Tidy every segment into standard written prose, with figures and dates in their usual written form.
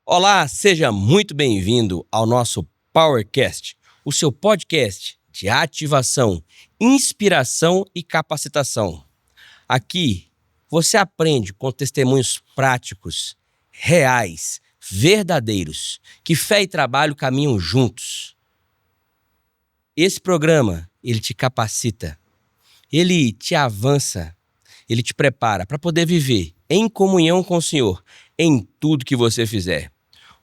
Olá, seja muito bem-vindo ao nosso PowerCast, o seu podcast de ativação, inspiração e capacitação. Aqui você aprende com testemunhos práticos, reais, verdadeiros, que fé e trabalho caminham juntos. Esse programa, ele te capacita, ele te avança, ele te prepara para poder viver em comunhão com o Senhor em tudo que você fizer.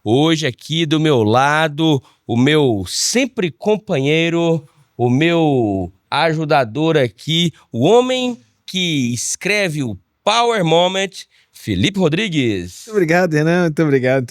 Hoje aqui do meu lado, o meu sempre companheiro, o meu ajudador aqui, o homem que escreve o Power Moment, Felipe Rodrigues. Muito obrigado, Renan. Muito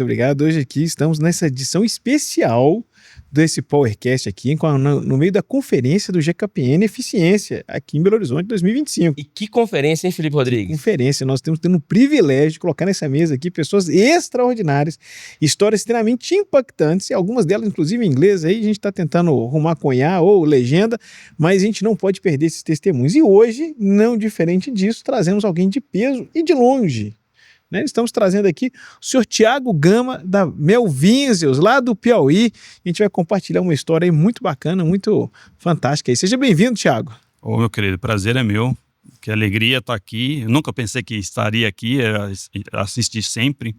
obrigado. Hoje aqui estamos nessa edição especial desse PowerCast aqui, no meio da conferência do GKPN Eficiência, aqui em Belo Horizonte, 2025. E que conferência, hein, Felipe Rodrigues? Que conferência. Nós temos tendo o privilégio de colocar nessa mesa aqui pessoas extraordinárias, histórias extremamente impactantes, e algumas delas, inclusive em inglês, aí a gente está tentando arrumar cunhar ou legenda, mas a gente não pode perder esses testemunhos. E hoje, não diferente disso, trazemos alguém de peso e de longe. Estamos trazendo aqui o senhor Thiago Gama, da Melvinzios, lá do Piauí. A gente vai compartilhar uma história aí muito bacana, muito fantástica. Aí. Seja bem-vindo, Thiago. Ô, meu querido, prazer é meu. Que alegria estar aqui. Eu nunca pensei que estaria aqui, assisti sempre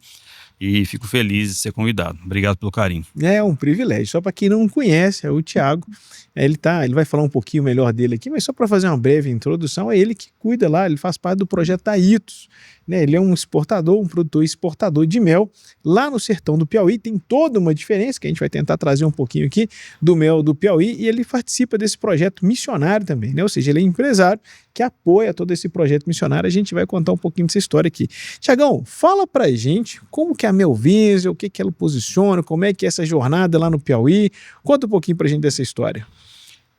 e fico feliz de ser convidado. Obrigado pelo carinho. É um privilégio. Só para quem não conhece, é o Thiago. Ele vai falar um pouquinho melhor dele aqui, mas só para fazer uma breve introdução, é ele que cuida lá, ele faz parte do projeto Aitos. Ele é um exportador, um produtor exportador de mel lá no sertão do Piauí. Tem toda uma diferença que a gente vai tentar trazer um pouquinho aqui do mel do Piauí, e ele participa desse projeto missionário também, ou seja, ele é empresário que apoia todo esse projeto missionário. A gente vai contar um pouquinho dessa história aqui. Tiagão, fala pra gente como que é a Melvinzios, o que ela posiciona, como é que é essa jornada lá no Piauí. Conta um pouquinho pra gente dessa história.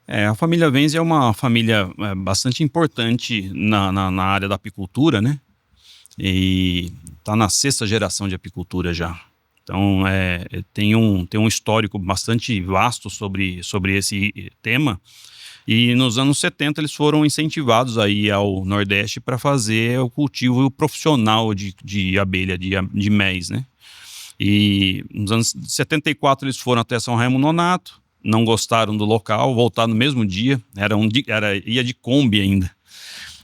A família Venz é uma família bastante importante na área da apicultura, né? E está na 6ª geração de apicultura já. Então tem um histórico bastante vasto sobre esse tema. E nos anos 70 eles foram incentivados aí ao Nordeste para fazer o cultivo profissional de abelha, de méis, né? E nos anos 74 eles foram até São Raimundo Nonato, não gostaram do local, voltaram no mesmo dia, ia de Kombi ainda.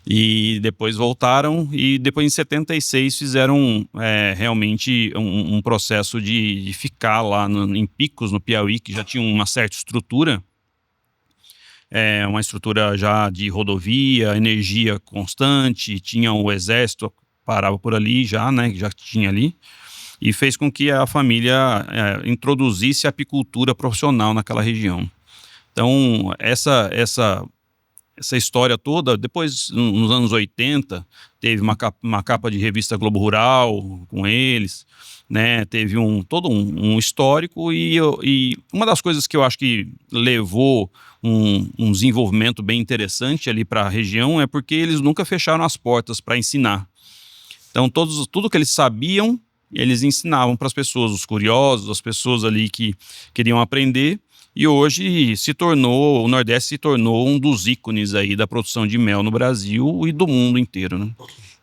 E depois voltaram, e depois em 76 fizeram realmente um processo de ficar lá em Picos, no Piauí, que já tinha uma certa estrutura, uma estrutura já de rodovia, energia constante, tinha o exército, parava por ali já, né, que já tinha ali, e fez com que a família introduzisse a apicultura profissional naquela região. Então, essa história toda, depois, nos anos 80, teve uma capa de revista Globo Rural com eles, né? Teve todo um histórico, e uma das coisas que eu acho que levou um desenvolvimento bem interessante ali para a região é porque eles nunca fecharam as portas para ensinar. Então, tudo que eles sabiam, eles ensinavam para as pessoas, os curiosos, as pessoas ali que queriam aprender. E hoje o Nordeste se tornou um dos ícones aí da produção de mel no Brasil e do mundo inteiro, né?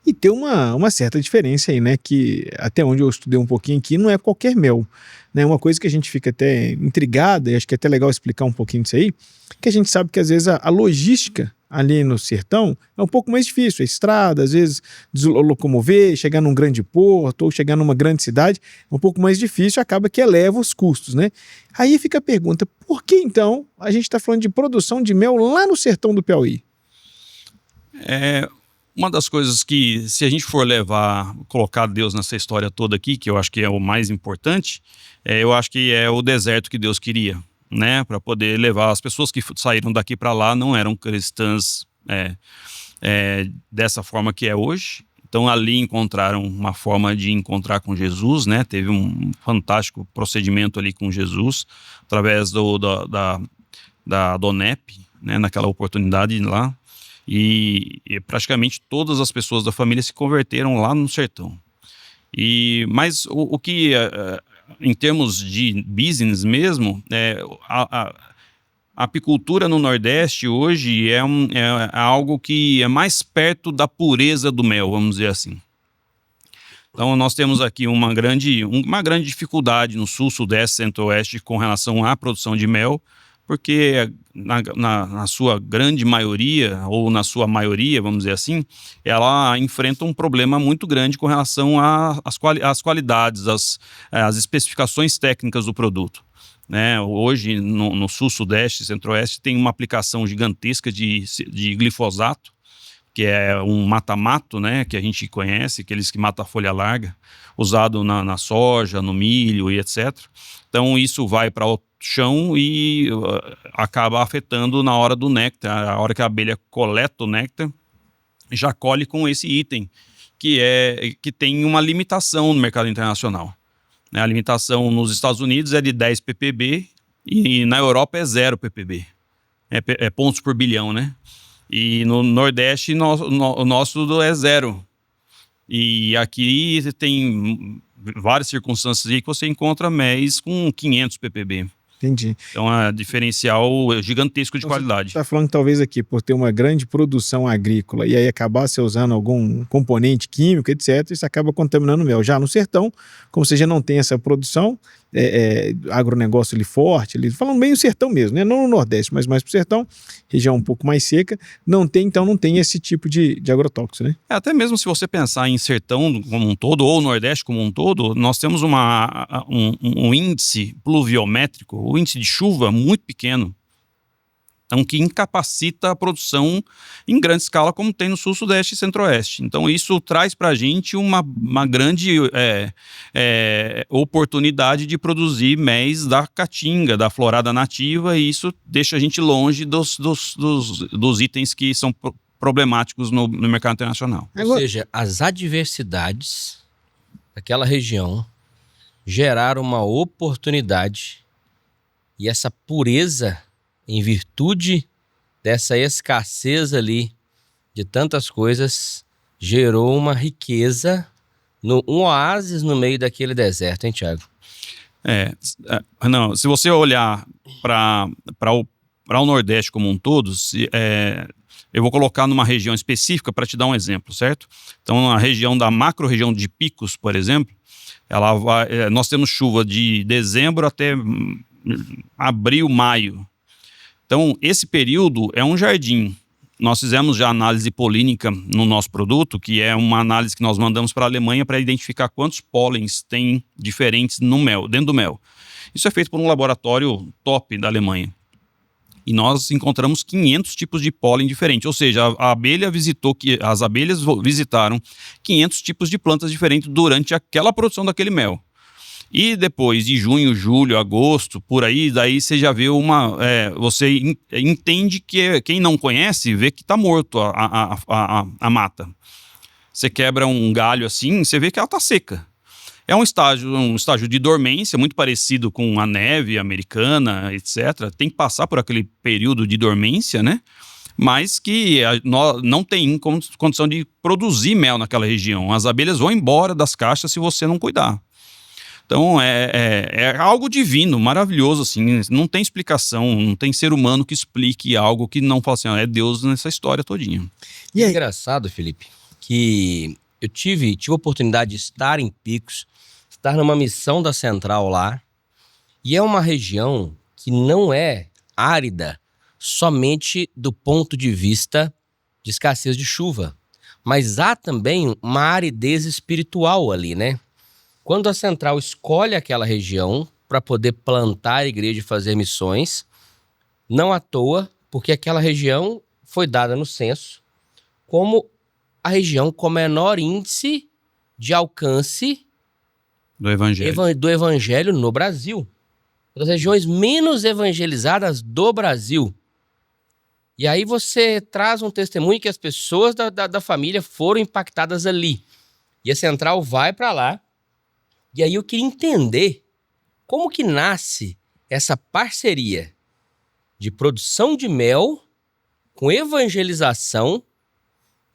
E tem uma certa diferença aí, né, que até onde eu estudei um pouquinho aqui, não é qualquer mel, né? Uma coisa que a gente fica até intrigada, e acho que é até legal explicar um pouquinho disso aí, que a gente sabe que às vezes a logística ali no sertão é um pouco mais difícil, a estrada, às vezes locomover, chegar num grande porto ou chegar numa grande cidade é um pouco mais difícil, acaba que eleva os custos, né? Aí fica a pergunta, por que então a gente está falando de produção de mel lá no sertão do Piauí? Uma das coisas que, se a gente for colocar Deus nessa história toda aqui, que eu acho que é o mais importante, eu acho que é o deserto que Deus queria, né? Para poder levar as pessoas que saíram daqui para lá, não eram cristãs dessa forma que é hoje. Então ali encontraram uma forma de encontrar com Jesus, né? Teve um fantástico procedimento ali com Jesus, através da DONEP, né? Naquela oportunidade lá. E praticamente todas as pessoas da família se converteram lá no sertão. Mas o que, em termos de business mesmo, a apicultura no Nordeste hoje é algo que é mais perto da pureza do mel, vamos dizer assim. Então, nós temos aqui uma grande dificuldade no sul, sudeste, centro-oeste com relação à produção de mel, porque na sua grande maioria, ou na sua maioria, vamos dizer assim, ela enfrenta um problema muito grande com relação às qualidades, às especificações técnicas do produto. Né? Hoje, no sul, sudeste, centro-oeste, tem uma aplicação gigantesca de glifosato, que é um mata-mato, né, que a gente conhece, aqueles que matam a folha larga, usado na soja, no milho e etc. Então isso vai para o chão e acaba afetando na hora do néctar, a hora que a abelha coleta o néctar, já colhe com esse item, que tem uma limitação no mercado internacional. A limitação nos Estados Unidos é de 10 ppb e na Europa é 0 ppb, é pontos por bilhão, né? E no Nordeste, o nosso é 0. E aqui tem várias circunstâncias aí que você encontra MEs com 500 ppb. Entendi. Então, é diferencial gigantesco de qualidade. Você está falando que talvez aqui, por ter uma grande produção agrícola e aí acabar se usando algum componente químico, etc., isso acaba contaminando o mel. Já no sertão, como você já não tem essa produção, agronegócio ali forte, falando bem o sertão mesmo, né? Não no Nordeste, mas mais para o sertão, região um pouco mais seca, não tem esse tipo de agrotóxico, né? Até mesmo se você pensar em sertão como um todo, ou Nordeste como um todo, nós temos um índice pluviométrico, o índice de chuva muito pequeno, então que incapacita a produção em grande escala como tem no sul, sudeste e centro-oeste. Então isso traz para a gente uma grande oportunidade de produzir méis da caatinga, da florada nativa, e isso deixa a gente longe dos itens que são problemáticos no mercado internacional. Ou seja, as adversidades daquela região geraram uma oportunidade, e essa pureza, em virtude dessa escassez ali de tantas coisas, gerou uma riqueza, um oásis no meio daquele deserto, hein, Thiago? Não, se você olhar para o Nordeste como um todo, eu vou colocar numa região específica para te dar um exemplo, certo? Então, na região da macro-região de Picos, por exemplo, nós temos chuva de dezembro até abril, maio. Então, esse período é um jardim. Nós fizemos já análise polínica no nosso produto, que é uma análise que nós mandamos para a Alemanha para identificar quantos pólens tem diferentes no mel, dentro do mel. Isso é feito por um laboratório top da Alemanha. E nós encontramos 500 tipos de pólen diferentes. Ou seja, as abelhas visitaram 500 tipos de plantas diferentes durante aquela produção daquele mel. E depois de junho, julho, agosto, por aí, daí você já vê você entende que quem não conhece vê que está morto a mata. Você quebra um galho assim, você vê que ela está seca. É um estágio de dormência, muito parecido com a neve americana, etc. Tem que passar por aquele período de dormência, né? Mas que não tem condição de produzir mel naquela região. As abelhas vão embora das caixas se você não cuidar. Então, é algo divino, maravilhoso, assim, não tem explicação, não tem ser humano que explique algo que não fala assim, é Deus nessa história todinha. E é engraçado, Felipe, que eu tive a oportunidade de estar em Picos, estar numa missão da Central lá, e é uma região que não é árida somente do ponto de vista de escassez de chuva, mas há também uma aridez espiritual ali, né? Quando a Central escolhe aquela região para poder plantar a igreja e fazer missões, não à toa, porque aquela região foi dada no censo como a região com menor índice de alcance do evangelho no Brasil. Uma das regiões menos evangelizadas do Brasil. E aí você traz um testemunho que as pessoas da família foram impactadas ali. E a Central vai para lá. E aí eu queria entender como que nasce essa parceria de produção de mel com evangelização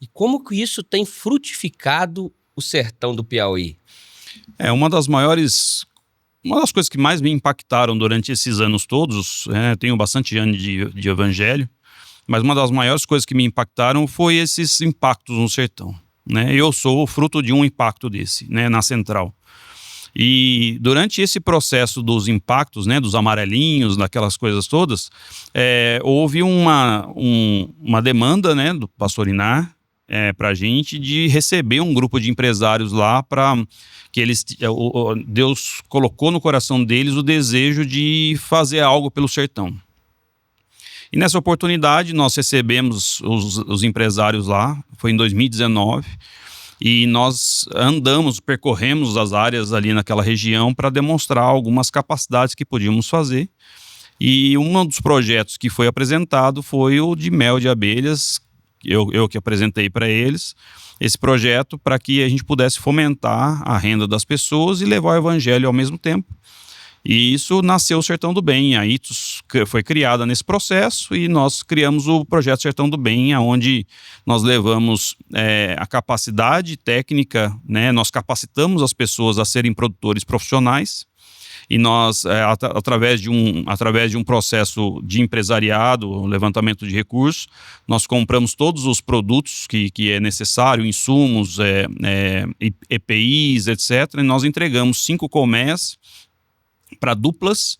e como que isso tem frutificado o sertão do Piauí. Uma das coisas que mais me impactaram durante esses anos todos, tenho bastante anos de evangelho, mas uma das maiores coisas que me impactaram foi esses impactos no sertão. né? Eu sou fruto de um impacto desse, né, na central. E durante esse processo dos impactos, né, dos amarelinhos, daquelas coisas todas, houve uma demanda, né, do Pastor Inar para a gente de receber um grupo de empresários lá para que eles, Deus colocou no coração deles o desejo de fazer algo pelo sertão. E nessa oportunidade nós recebemos os empresários lá, foi em 2019, e nós percorremos as áreas ali naquela região para demonstrar algumas capacidades que podíamos fazer. E um dos projetos que foi apresentado foi o de mel de abelhas, eu que apresentei para eles, esse projeto para que a gente pudesse fomentar a renda das pessoas e levar o evangelho ao mesmo tempo. E isso nasceu o Sertão do Bem. A ITUS foi criada nesse processo e nós criamos o projeto Sertão do Bem, onde nós levamos a capacidade técnica, né? Nós capacitamos as pessoas a serem produtores profissionais e nós, através de um processo de empresariado, levantamento de recursos, nós compramos todos os produtos que é necessário, insumos, EPIs, etc. E nós entregamos 5 colmeias para duplas,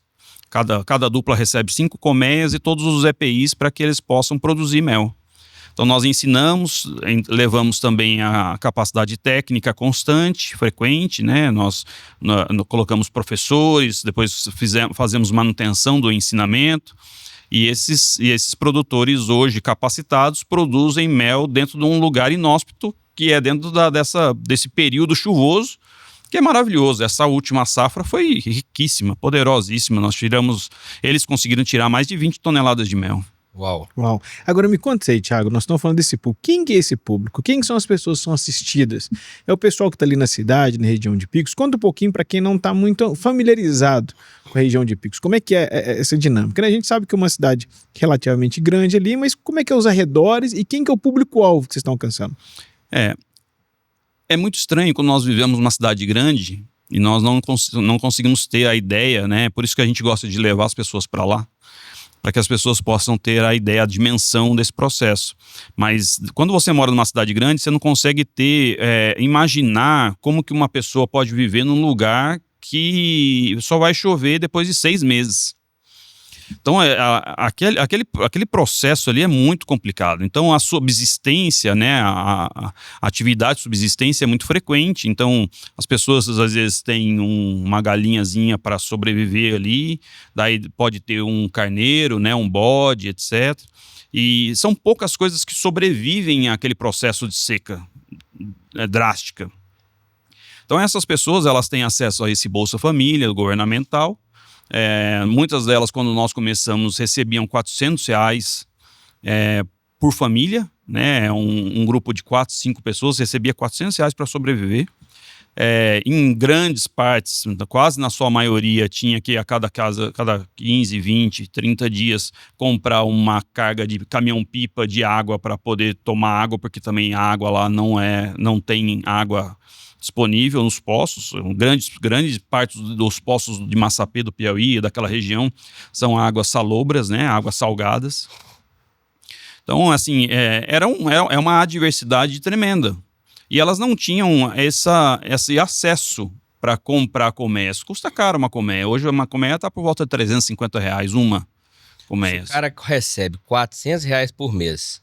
cada dupla recebe 5 colmeias e todos os EPIs para que eles possam produzir mel. Então nós ensinamos, levamos também a capacidade técnica constante, frequente, né? Nós colocamos professores, depois fazemos manutenção do ensinamento e esses produtores hoje capacitados produzem mel dentro de um lugar inóspito que é dentro desse período chuvoso, que é maravilhoso. Essa última safra foi riquíssima, poderosíssima. Eles conseguiram tirar mais de 20 toneladas de mel. Uau. Agora me conta aí, Thiago, nós estamos falando desse público. Quem que é esse público? Quem são as pessoas que são assistidas? É o pessoal que está ali na cidade, na região de Picos? Conta um pouquinho para quem não está muito familiarizado com a região de Picos. Como é que é essa dinâmica? Né? A gente sabe que é uma cidade relativamente grande ali, mas como é que é os arredores e quem que é o público-alvo que vocês estão alcançando? É muito estranho quando nós vivemos numa cidade grande e nós não conseguimos ter a ideia, né? Por isso que a gente gosta de levar as pessoas para lá, para que as pessoas possam ter a ideia, a dimensão desse processo. Mas quando você mora numa cidade grande, você não consegue imaginar como que uma pessoa pode viver num lugar que só vai chover depois de 6 meses. Então, aquele processo ali é muito complicado. Então, a subsistência, né, a atividade de subsistência é muito frequente. Então, as pessoas às vezes têm uma galinhazinha para sobreviver ali, daí pode ter um carneiro, né, um bode, etc. E são poucas coisas que sobrevivem àquele processo de seca drástica. Então, essas pessoas elas têm acesso a esse Bolsa Família governamental. Muitas delas, quando nós começamos, recebiam R$400 por família, né? Um grupo de 4, 5 pessoas recebia R$400 para sobreviver. Em grandes partes, quase na sua maioria, tinha que a cada 15, 20, 30 dias comprar uma carga de caminhão-pipa de água para poder tomar água, porque também a água lá não tem água disponível nos poços. Grandes partes dos poços de Massapê, do Piauí, daquela região, são águas salobras, né, águas salgadas. Então, assim, é uma adversidade tremenda. E elas não tinham esse acesso para comprar colmeias. Custa caro uma colmeia. Hoje uma colmeia está por volta de R$350 uma colmeia. O cara recebe R$400 por mês.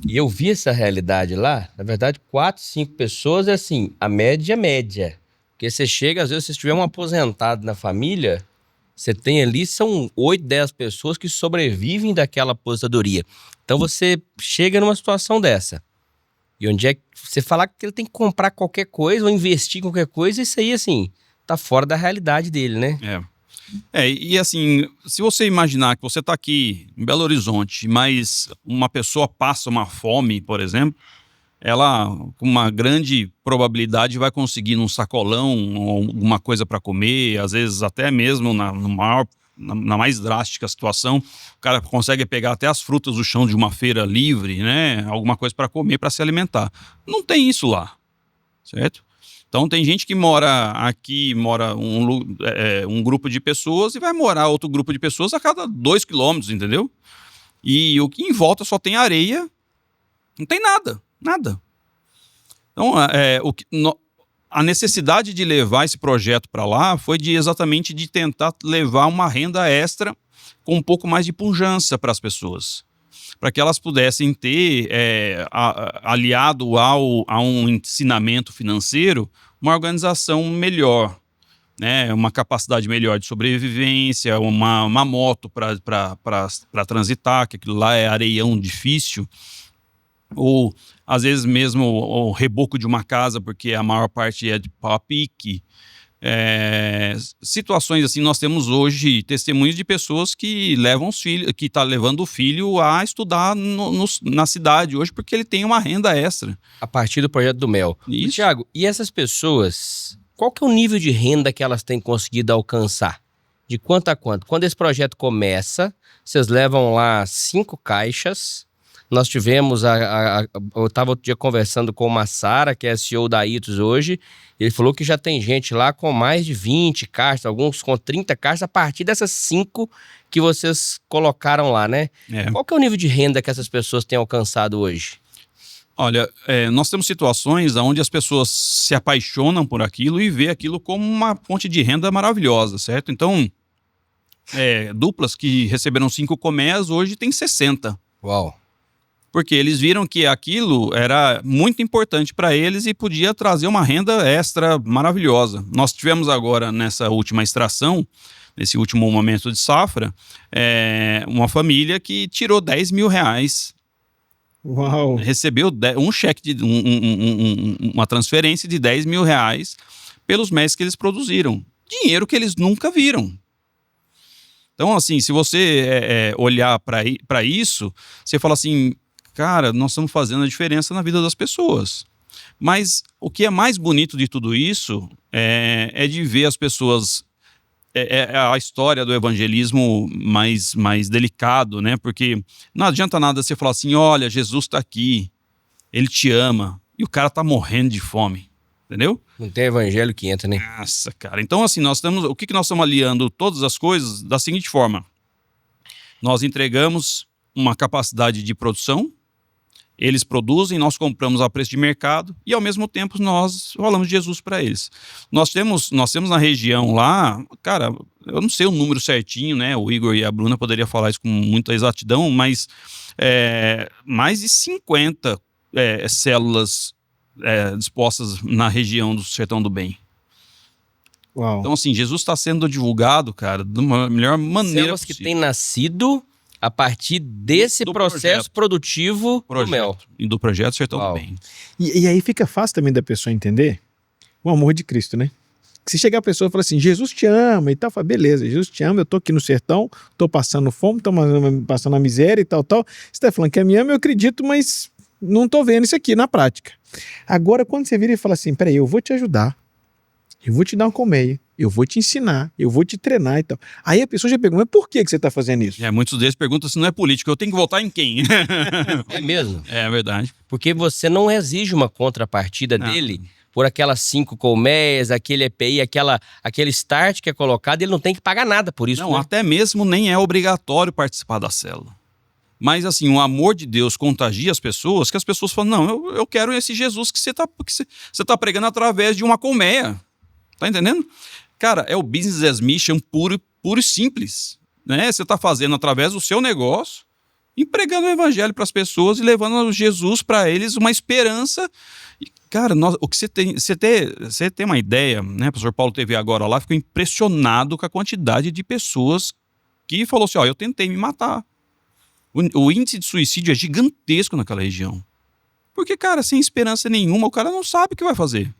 E eu vi essa realidade lá, na verdade, 4, 5 pessoas é assim, a média é média. Porque você chega, às vezes, se tiver um aposentado na família, você tem ali, são 8, 10 pessoas que sobrevivem daquela aposentadoria. Então você chega numa situação dessa. E onde é que você falar que ele tem que comprar qualquer coisa ou investir em qualquer coisa, isso aí, assim, tá fora da realidade dele, né? E assim, se você imaginar que você está aqui em Belo Horizonte, mas uma pessoa passa uma fome, por exemplo, ela com uma grande probabilidade vai conseguir num sacolão alguma coisa para comer, às vezes até mesmo na mais drástica situação, o cara consegue pegar até as frutas do chão de uma feira livre, né? Alguma coisa para comer, para se alimentar. Não tem isso lá, certo? Então tem gente que mora aqui, um grupo de pessoas e vai morar outro grupo de pessoas a cada 2 quilômetros, entendeu? E o que em volta só tem areia, não tem nada. Então, a necessidade de levar esse projeto para lá foi exatamente de tentar levar uma renda extra com um pouco mais de pujança para as pessoas, para que elas pudessem ter, aliado a um ensinamento financeiro, uma organização melhor, né? Uma capacidade melhor de sobrevivência, uma moto para transitar, que aquilo lá é areião difícil, ou às vezes mesmo o reboco de uma casa, porque a maior parte é de pau a pique. Situações assim, nós temos hoje testemunhos de pessoas que levam os filhos, que está levando o filho a estudar na cidade hoje, porque ele tem uma renda extra. A partir do projeto do Mel. Isso. Tiago, e essas pessoas, qual que é o nível de renda que elas têm conseguido alcançar? De quanto a quanto? Quando esse projeto começa, vocês levam lá 5 caixas. Nós tivemos, eu estava outro dia conversando com uma Sara, que é a CEO da Itos hoje. Ele falou que já tem gente lá com mais de 20 caixas, alguns com 30 caixas, a partir dessas 5 que vocês colocaram lá, né? Qual que é o nível de renda que essas pessoas têm alcançado hoje? Olha, nós temos situações onde as pessoas se apaixonam por aquilo e vê aquilo como uma fonte de renda maravilhosa, certo? Então, duplas que receberam 5 colmeias hoje tem 60. Uau! Porque eles viram que aquilo era muito importante para eles e podia trazer uma renda extra maravilhosa. Nós tivemos agora, nessa última extração, nesse último momento de safra, uma família que tirou 10 mil reais. Uau! Recebeu um cheque, uma transferência de 10 mil reais pelos meses que eles produziram. Dinheiro que eles nunca viram. Então, assim, se você olhar para isso, você fala assim, cara, nós estamos fazendo a diferença na vida das pessoas. Mas o que é mais bonito de tudo isso é de ver as pessoas... a história do evangelismo mais delicado, né? Porque não adianta nada você falar assim, olha, Jesus está aqui, ele te ama, e o cara tá morrendo de fome, entendeu? Não tem evangelho que entra, né? Nossa, cara. Então, assim, o que nós estamos aliando todas as coisas da seguinte forma. Nós entregamos uma capacidade de produção, eles produzem, nós compramos a preço de mercado e, ao mesmo tempo, nós falamos de Jesus para eles. Nós temos na região lá, cara, eu não sei o número certinho, né? O Igor e a Bruna poderiam falar isso com muita exatidão, mas mais de 50 células dispostas na região do Sertão do Bem. Uau. Então, assim, Jesus está sendo divulgado, cara, de uma melhor maneira Células que possível. têm nascido a partir desse processo produtivo do Mel. E do projeto Sertão Uau. do Bem. E aí fica fácil também da pessoa entender o amor de Cristo, né? Se chegar a pessoa e falar assim, Jesus te ama e tal, fala, beleza, Jesus te ama, eu tô aqui no sertão, tô passando fome, tô passando a miséria e tal. Você tá falando que me ama, eu acredito, mas não tô vendo isso aqui na prática. Agora, quando você vira e fala assim, peraí, eu vou te ajudar, eu vou te dar uma colmeia, eu vou te ensinar, eu vou te treinar e tal. Aí a pessoa já pergunta, mas por que você tá fazendo isso? Muitos deles perguntam se não é político, eu tenho que votar em quem? É mesmo? É verdade. Porque você não exige uma contrapartida dele por aquelas 5 colmeias, aquele EPI, aquele start que é colocado, ele não tem que pagar nada por isso. Não, né? até mesmo nem é obrigatório participar da célula. Mas, assim, o amor de Deus contagia as pessoas, que as pessoas falam, não, eu quero esse Jesus que você tá pregando através de uma colmeia. Tá entendendo? Cara, é o business as mission puro e simples. Né? Você tá fazendo através do seu negócio, empregando o evangelho para as pessoas e levando Jesus para eles uma esperança. E, cara, o que você tem uma ideia, né? O pastor Paulo teve agora lá, ficou impressionado com a quantidade de pessoas que falou assim, eu tentei me matar. O índice de suicídio é gigantesco naquela região. Porque, cara, sem esperança nenhuma, o cara não sabe o que vai fazer.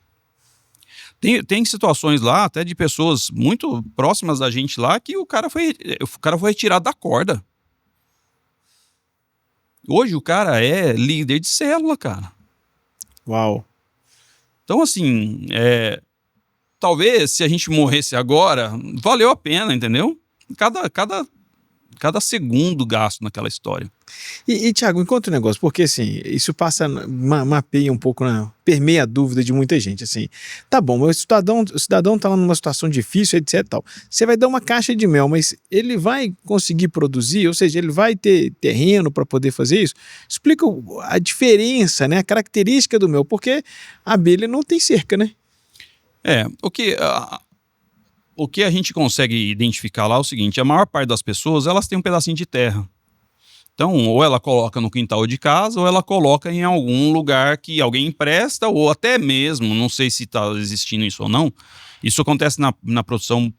Tem situações lá, até de pessoas muito próximas da gente lá, que o cara foi retirado da corda. Hoje o cara é líder de célula, cara. Uau. Então, assim, talvez se a gente morresse agora, valeu a pena, entendeu? cada segundo gasto naquela história. E Thiago, me conta um negócio, porque assim, isso mapeia um pouco, permeia a dúvida de muita gente, assim, tá bom, o cidadão tá lá numa situação difícil, etc, tal, você vai dar uma caixa de mel, mas ele vai conseguir produzir, ou seja, ele vai ter terreno para poder fazer isso? Explica a diferença, né, a característica do mel, porque a abelha não tem cerca, né? O que a gente consegue identificar lá é o seguinte, a maior parte das pessoas, elas têm um pedacinho de terra. Então, ou ela coloca no quintal de casa, ou ela coloca em algum lugar que alguém empresta, ou até mesmo, não sei se está existindo isso ou não, isso acontece na produção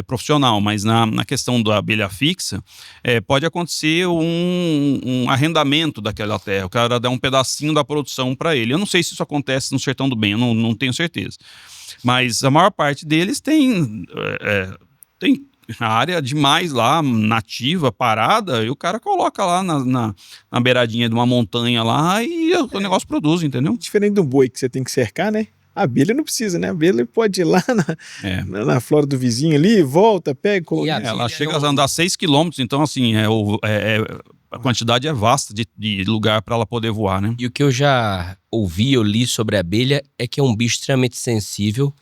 profissional, mas na questão da abelha fixa, pode acontecer um arrendamento daquela terra, o cara dá um pedacinho da produção para ele. Eu não sei se isso acontece no Sertão do Bem, eu não tenho certeza. Mas a maior parte deles tem a área demais lá, nativa, parada, e o cara coloca lá na beiradinha de uma montanha lá e o negócio produz, entendeu? Diferente do boi que você tem que cercar, né? A abelha não precisa, né? A abelha pode ir lá na flora do vizinho ali, volta, pega, coloca. Ela chega a andar 6 quilômetros, então assim, a quantidade é vasta de lugar para ela poder voar, né? E o que eu já ouvi, eu li sobre a abelha é que é um bicho extremamente sensível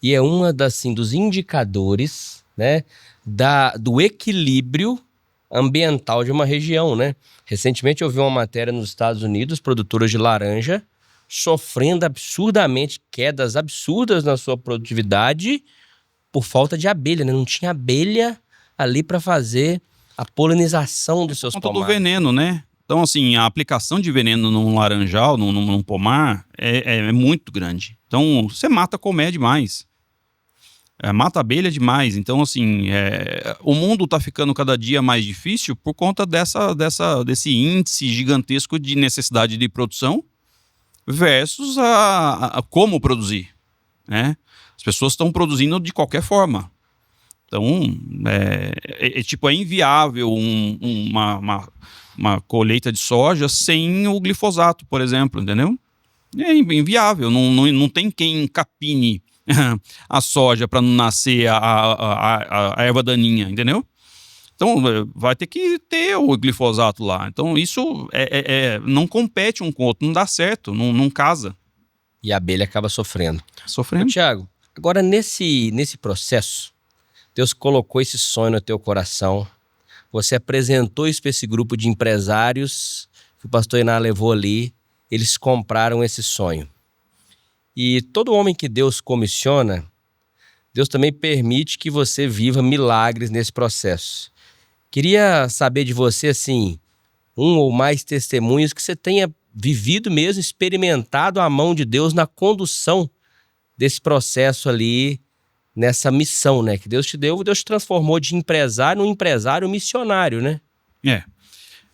e é uma dos indicadores, né, do equilíbrio ambiental de uma região, né? Recentemente eu vi uma matéria nos Estados Unidos, produtoras de laranja sofrendo absurdamente, quedas absurdas na sua produtividade por falta de abelha, né? Não tinha abelha ali para fazer a polinização dos seus pomares. Do veneno, né? Então, assim, a aplicação de veneno num laranjal, num pomar, é muito grande. Então, você mata colmeia demais. Mata abelha demais. Então, assim, o mundo está ficando cada dia mais difícil por conta desse índice gigantesco de necessidade de produção versus a como produzir, né? As pessoas estão produzindo de qualquer forma. Então, é inviável uma colheita de soja sem o glifosato, por exemplo, entendeu? É inviável, não tem quem capine a soja para não nascer a erva daninha, entendeu? Então, vai ter que ter o glifosato lá. Então, isso não compete um com o outro, não dá certo, não casa. E a abelha acaba sofrendo. Sofrendo. Tiago, agora nesse processo, Deus colocou esse sonho no teu coração, você apresentou isso para esse grupo de empresários que o pastor Iná levou ali, eles compraram esse sonho. E todo homem que Deus comissiona, Deus também permite que você viva milagres nesse processo. Queria saber de você, assim, um ou mais testemunhos que você tenha vivido mesmo, experimentado a mão de Deus na condução desse processo ali, nessa missão, né? Que Deus te deu, Deus te transformou de empresário num empresário missionário, né?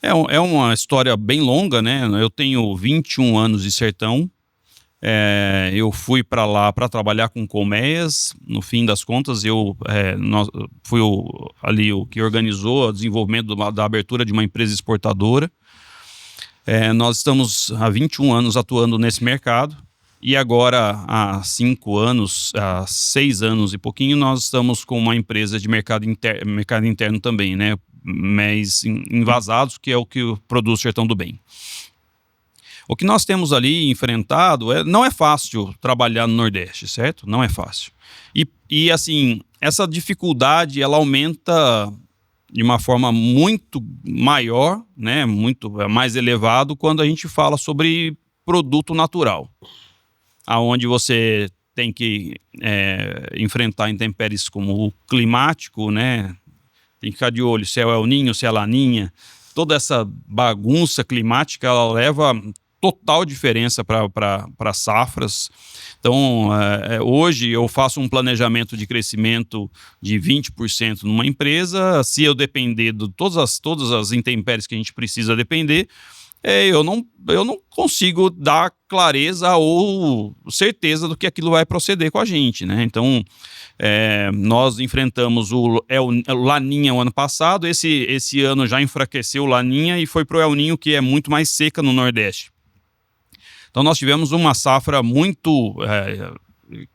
É uma história bem longa, né? Eu tenho 21 anos de sertão. Eu fui para lá para trabalhar com colmeias. No fim das contas, fui o que organizou o desenvolvimento da abertura de uma empresa exportadora. Nós estamos há 21 anos atuando nesse mercado e agora há 6 anos e pouquinho nós estamos com uma empresa de mercado interno também, né? Mas envasados, que é o que produz o Sertão do Bem. O que nós temos ali enfrentado não é fácil trabalhar no Nordeste, certo? Não é fácil. E assim, essa dificuldade, ela aumenta de uma forma muito maior, né? Muito mais elevado quando a gente fala sobre produto natural. Aonde você tem que enfrentar intempéries como o climático, né? Tem que ficar de olho se é o El Niño, se é a Laninha. Toda essa bagunça climática, ela leva total diferença para safras. Então, hoje eu faço um planejamento de crescimento de 20% numa empresa. Se eu depender de todas as intempéries que a gente precisa depender, eu não consigo dar clareza ou certeza do que aquilo vai proceder com a gente, né? Então, nós enfrentamos o Laninha o ano passado. Esse ano já enfraqueceu o Laninha e foi para o El Niño, que é muito mais seca no Nordeste. Então nós tivemos uma safra muito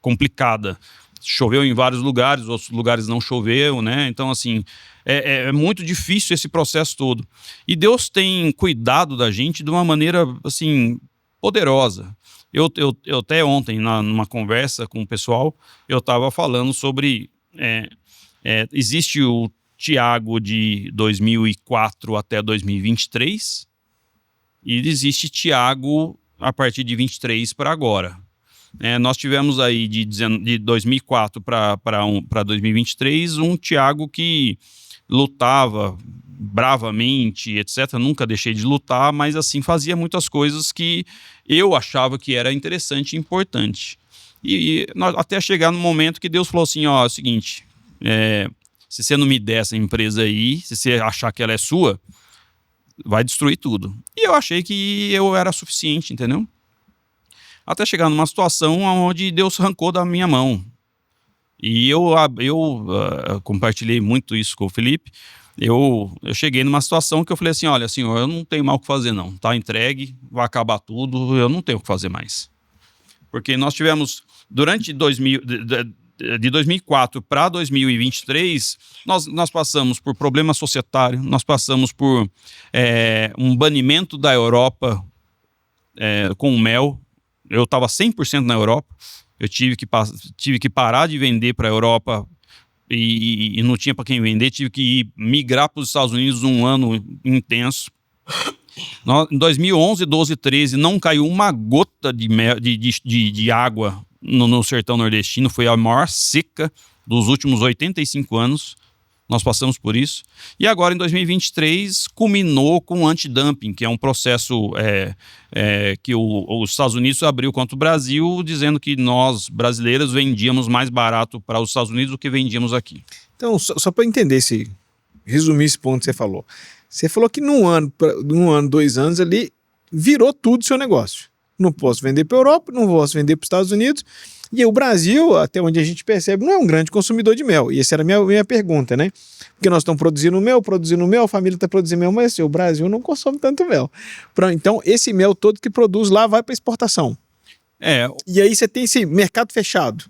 complicada. choveu em vários lugares, outros lugares não choveu, né? Então, assim, é muito difícil esse processo todo. E Deus tem cuidado da gente de uma maneira, assim, poderosa. Eu até ontem, numa conversa com o pessoal, eu estava falando sobre... existe o Tiago de 2004 até 2023 e existe Tiago a partir de 23 para agora. Nós tivemos aí de 2004 para 2023 um Tiago que lutava bravamente, etc. Nunca deixei de lutar, mas assim fazia muitas coisas que eu achava que era interessante e importante. E até chegar no momento que Deus falou assim, ó, é o seguinte, se você não me der essa empresa aí, se você achar que ela é sua, vai destruir tudo. E eu achei que eu era suficiente, entendeu? Até chegar numa situação onde Deus arrancou da minha mão. E eu compartilhei muito isso com o Felipe. Eu cheguei numa situação que eu falei assim, olha, senhor, eu não tenho mais o que fazer não. Tá entregue, vai acabar tudo, eu não tenho o que fazer mais. Porque nós tivemos, durante de 2004 para 2023, nós passamos por problema societário, nós passamos por um banimento da Europa com o mel. Eu estava 100% na Europa, eu tive que parar de vender para a Europa e não tinha para quem vender, tive que migrar para os Estados Unidos um ano intenso. Em 2011, 12, 13, não caiu uma gota de água no sertão nordestino, foi a maior seca dos últimos 85 anos. Nós passamos por isso. E agora, em 2023, culminou com o antidumping, que é um processo que os Estados Unidos abriu contra o Brasil, dizendo que nós, brasileiros, vendíamos mais barato para os Estados Unidos do que vendíamos aqui. Então, só para entender, resumir esse ponto que você falou. Você falou que num ano, 2 anos ali, virou tudo o seu negócio. Não posso vender para a Europa, não posso vender para os Estados Unidos. E o Brasil, até onde a gente percebe, não é um grande consumidor de mel. E essa era a minha pergunta, né? Porque nós estamos produzindo mel, a família está produzindo mel, mas assim, o Brasil não consome tanto mel. Então, esse mel todo que produz lá vai para exportação. E aí você tem esse mercado fechado.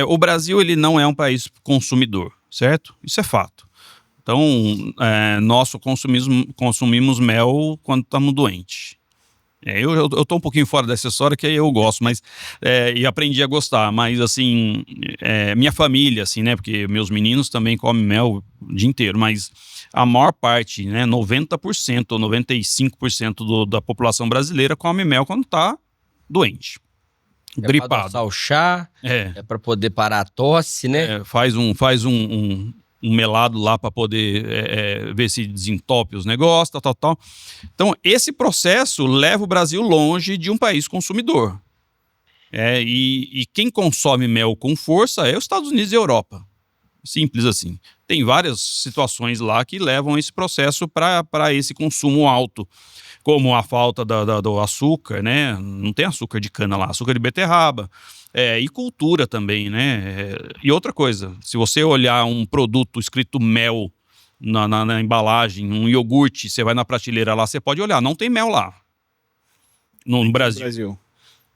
O Brasil, ele não é um país consumidor, certo? Isso é fato. Então, nós consumimos mel quando estamos doentes. Eu tô um pouquinho fora dessa história, que eu gosto, mas e aprendi a gostar, mas assim, minha família, assim, né, porque meus meninos também comem mel o dia inteiro, mas a maior parte, né, 90% ou 95% da população brasileira come mel quando tá doente, gripado. Pra adoçar o chá, para poder parar a tosse, né? Faz um melado lá para poder ver se desentope os negócios, tal. Então, esse processo leva o Brasil longe de um país consumidor. E quem consome mel com força é os Estados Unidos e a Europa. Simples assim. Tem várias situações lá que levam esse processo para esse consumo alto, como a falta do açúcar, né? Não tem açúcar de cana lá, açúcar de beterraba. E cultura também, né? E outra coisa, se você olhar um produto escrito mel na embalagem, um iogurte, você vai na prateleira lá, você pode olhar, não tem mel lá. No Brasil.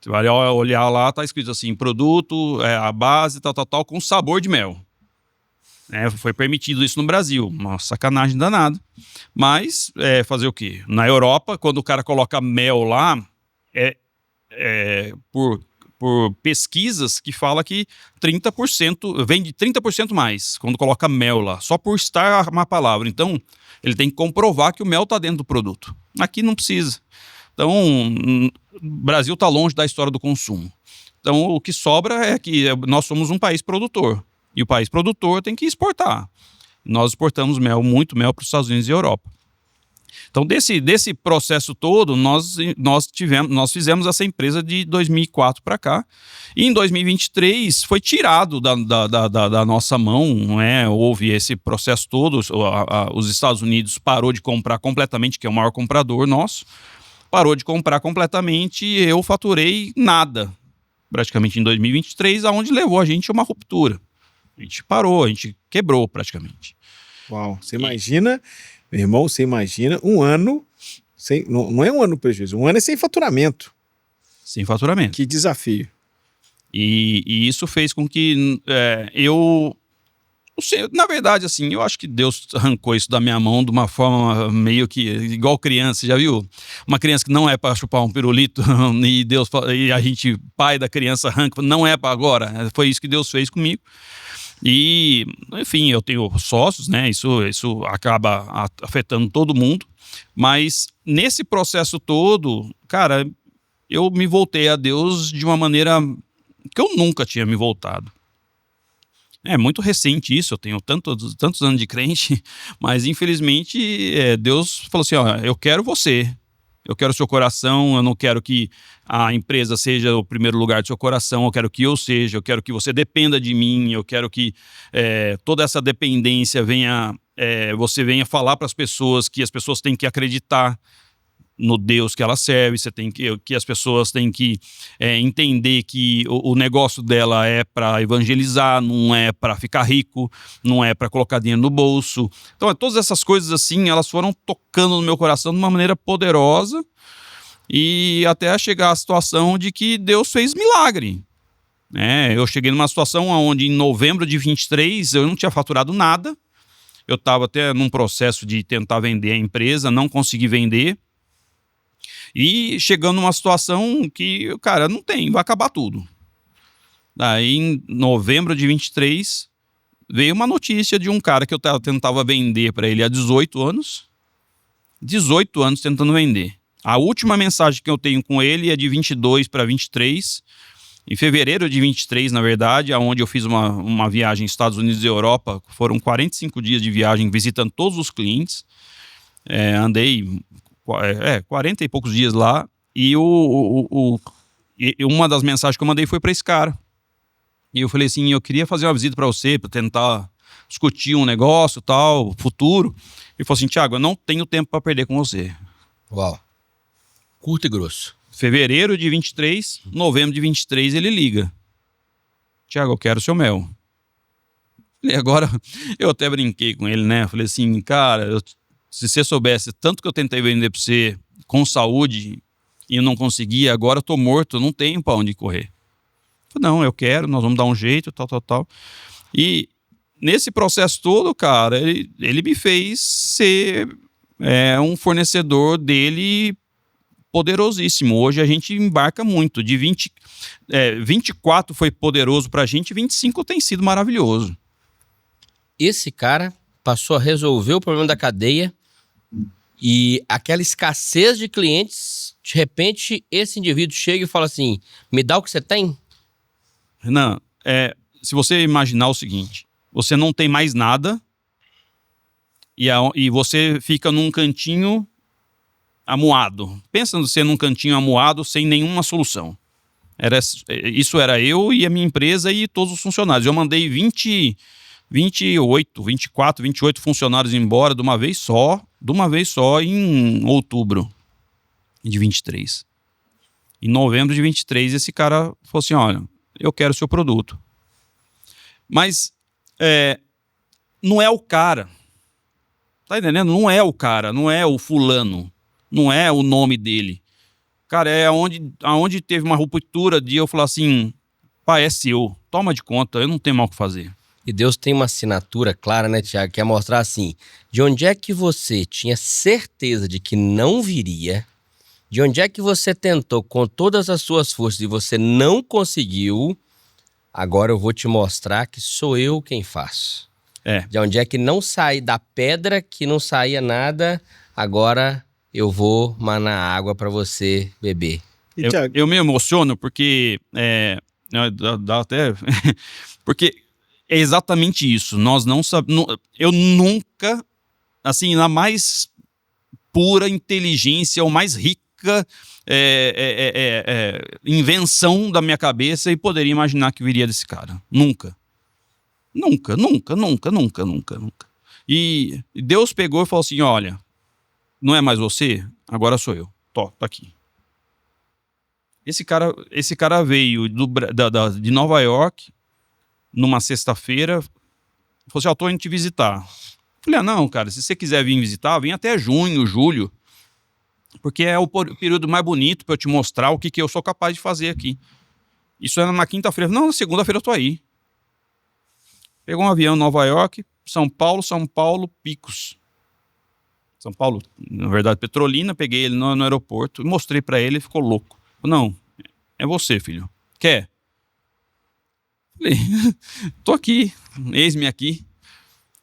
Você vai olhar lá, tá escrito assim, produto, a base, tal, com sabor de mel. Foi permitido isso no Brasil, uma sacanagem danada. Mas, fazer o quê? Na Europa, quando o cara coloca mel lá, por pesquisas que fala que 30%, vende 30% mais quando coloca mel lá, só por estar uma palavra. Então, ele tem que comprovar que o mel está dentro do produto. Aqui não precisa. Então, o Brasil está longe da história do consumo. Então, o que sobra é que nós somos um país produtor. E o país produtor tem que exportar. Nós exportamos muito mel para os Estados Unidos e Europa. Então, desse processo todo, nós fizemos essa empresa de 2004 para cá. E em 2023 foi tirado da nossa mão, houve esse processo todo. Os Estados Unidos parou de comprar completamente, que é o maior comprador nosso. Parou de comprar completamente e eu faturei nada, praticamente em 2023, aonde levou a gente a uma ruptura. A gente parou, a gente quebrou praticamente. Uau, você imagina... Meu irmão, você imagina um ano, não é um ano prejuízo, um ano é sem faturamento. Sem faturamento. Que desafio. E isso fez com que eu... Não sei, na verdade, assim, eu acho que Deus arrancou isso da minha mão de uma forma meio que igual criança, já viu? Uma criança que não é para chupar um pirulito e a gente, pai da criança, arranca, não é para agora. Foi isso que Deus fez comigo. E, enfim, eu tenho sócios, né? Isso acaba afetando todo mundo. Mas nesse processo todo, cara, eu me voltei a Deus de uma maneira que eu nunca tinha me voltado. É muito recente isso, eu tenho tantos anos de crente, mas infelizmente Deus falou assim, ó, eu quero você, eu quero o seu coração, eu não quero que a empresa seja o primeiro lugar do seu coração, eu quero que eu seja, eu quero que você dependa de mim, eu quero que toda essa dependência você venha falar para as pessoas que as pessoas têm que acreditar no Deus que ela serve, que as pessoas têm que entender que o negócio dela é para evangelizar, não é para ficar rico, não é para colocar dinheiro no bolso. Então, todas essas coisas assim, elas foram tocando no meu coração de uma maneira poderosa e até chegar à situação de que Deus fez milagre. Eu cheguei numa situação onde em novembro de 23 eu não tinha faturado nada, eu estava até num processo de tentar vender a empresa, não consegui vender. E chegando numa situação que, cara, não tem, vai acabar tudo. Daí, em novembro de 23, veio uma notícia de um cara que eu tentava vender para ele há 18 anos. 18 anos tentando vender. A última mensagem que eu tenho com ele é de 22 para 23. Em fevereiro de 23, na verdade, onde eu fiz uma viagem nos Estados Unidos e Europa. Foram 45 dias de viagem visitando todos os clientes. Andei 40 e poucos dias lá, e uma das mensagens que eu mandei foi para esse cara. E eu falei assim, eu queria fazer uma visita para você, para tentar discutir um negócio, tal, futuro. Ele falou assim, Thiago, eu não tenho tempo para perder com você. Uau. Curto e grosso. Fevereiro de 23, novembro de 23, ele liga. Thiago, eu quero o seu mel. E agora, eu até brinquei com ele, né? Falei assim, cara, se você soubesse tanto que eu tentei vender para você com saúde e eu não consegui, agora eu tô morto, eu não tenho para onde correr. Falei, não, eu quero, nós vamos dar um jeito, tal. E nesse processo todo, cara, ele me fez ser um fornecedor dele poderosíssimo. Hoje a gente embarca muito. De 24 foi poderoso pra gente, 25 tem sido maravilhoso. Esse cara passou a resolver o problema da cadeia e aquela escassez de clientes, de repente esse indivíduo chega e fala assim, me dá o que você tem? Renan, se você imaginar o seguinte, você não tem mais nada e você fica num cantinho amuado. Pensa em você num cantinho amuado sem nenhuma solução. Isso era eu e a minha empresa e todos os funcionários. Eu mandei 28 funcionários embora de uma vez só em outubro de 23. Em novembro de 23, esse cara falou assim, olha, eu quero o seu produto. Mas não é o cara. Tá entendendo? Não é o cara, não é o fulano, não é o nome dele. Cara, aonde teve uma ruptura de eu falar assim, pai, é seu, toma de conta, eu não tenho mal o que fazer. E Deus tem uma assinatura clara, né, Thiago? Que é mostrar assim, de onde é que você tinha certeza de que não viria, de onde é que você tentou com todas as suas forças e você não conseguiu, agora eu vou te mostrar que sou eu quem faço. De onde é que não sai da pedra, que não saía nada, agora eu vou manar água para você beber. Eu me emociono porque dá até porque é exatamente isso. Nós não sabemos. Eu nunca, assim, na mais pura inteligência ou mais rica invenção da minha cabeça e poderia imaginar que viria desse cara. Nunca. E Deus pegou e falou assim, olha, não é mais você, agora sou eu. Tá aqui. Esse cara veio de Nova York numa sexta-feira, falou assim, eu tô indo te visitar. Falei, não, cara, se você quiser vir visitar, vem até junho, julho, porque é o período mais bonito para eu te mostrar o que eu sou capaz de fazer aqui. Isso era na quinta-feira. Não, na segunda-feira eu tô aí. Pegou um avião em Nova York, São Paulo, Picos. São Paulo, na verdade, Petrolina. Peguei ele no aeroporto e mostrei pra ele, ele ficou louco. Não, é você, filho. Quer? Falei, tô aqui, eis-me aqui.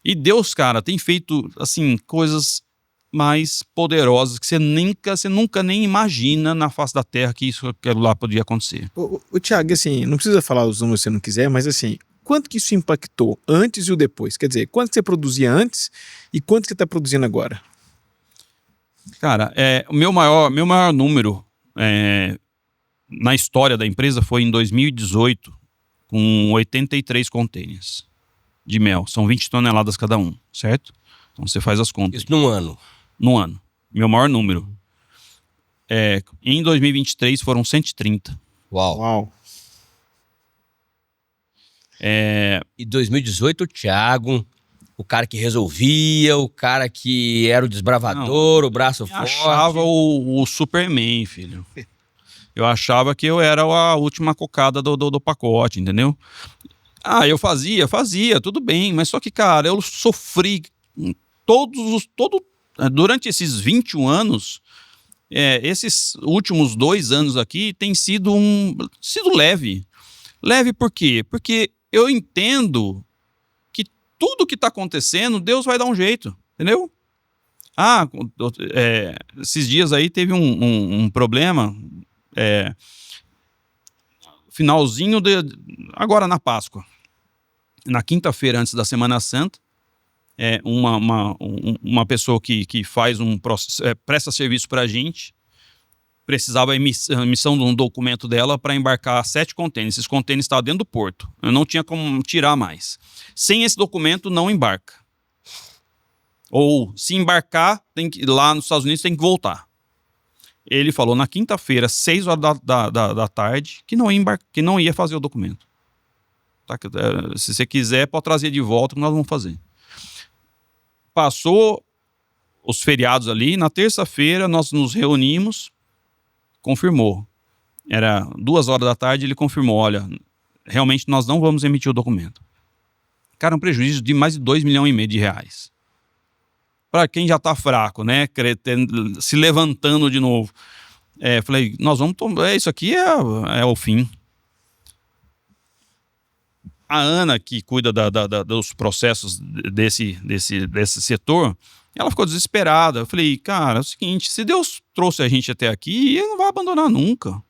E Deus, cara, tem feito, assim, coisas mais poderosas que você nunca nem imagina na face da terra que isso lá podia acontecer. O Thiago, assim, não precisa falar os números se você não quiser, mas assim, quanto que isso impactou antes e o depois? Quer dizer, quanto que você produzia antes e quanto que você está produzindo agora? Cara, o meu maior número na história da empresa foi em 2018, com 83 containers de mel. São 20 toneladas cada um, certo? Então você faz as contas. Isso num ano. No ano. Meu maior número. Em 2023 foram 130. Uau. E 2018 o Thiago, o cara que resolvia, o cara que era o desbravador, o braço forte. Eu achava o Superman, filho. Eu achava que eu era a última cocada do pacote, entendeu? Eu fazia, tudo bem, mas só que, cara, eu sofri durante esses 21 anos, esses últimos 2 anos aqui tem sido leve. Leve por quê? Porque eu entendo que tudo que está acontecendo, Deus vai dar um jeito, entendeu? Esses dias aí teve um problema, finalzinho agora na Páscoa. Na quinta-feira, antes da Semana Santa, uma pessoa que faz presta serviço para a gente, precisava emissão de um documento dela para embarcar 7 contêineres. Esses contêineres estavam dentro do porto. Eu não tinha como tirar mais. Sem esse documento, não embarca. Ou, se embarcar, lá nos Estados Unidos, tem que voltar. Ele falou na quinta-feira, 6 horas da tarde, que não ia fazer o documento. Tá? Se você quiser, pode trazer de volta, que nós vamos fazer. Passou os feriados ali, na terça-feira nós nos reunimos, confirmou. Era 2 horas da tarde, ele confirmou, olha, realmente nós não vamos emitir o documento. Cara, um prejuízo de mais de 2,5 milhões de reais. Para quem já tá fraco, né, se levantando de novo. Falei, nós vamos tomar, isso aqui é o fim. A Ana, que cuida dos processos desse setor, ela ficou desesperada. Eu falei, cara, é o seguinte, se Deus trouxe a gente até aqui, ele não vai abandonar nunca.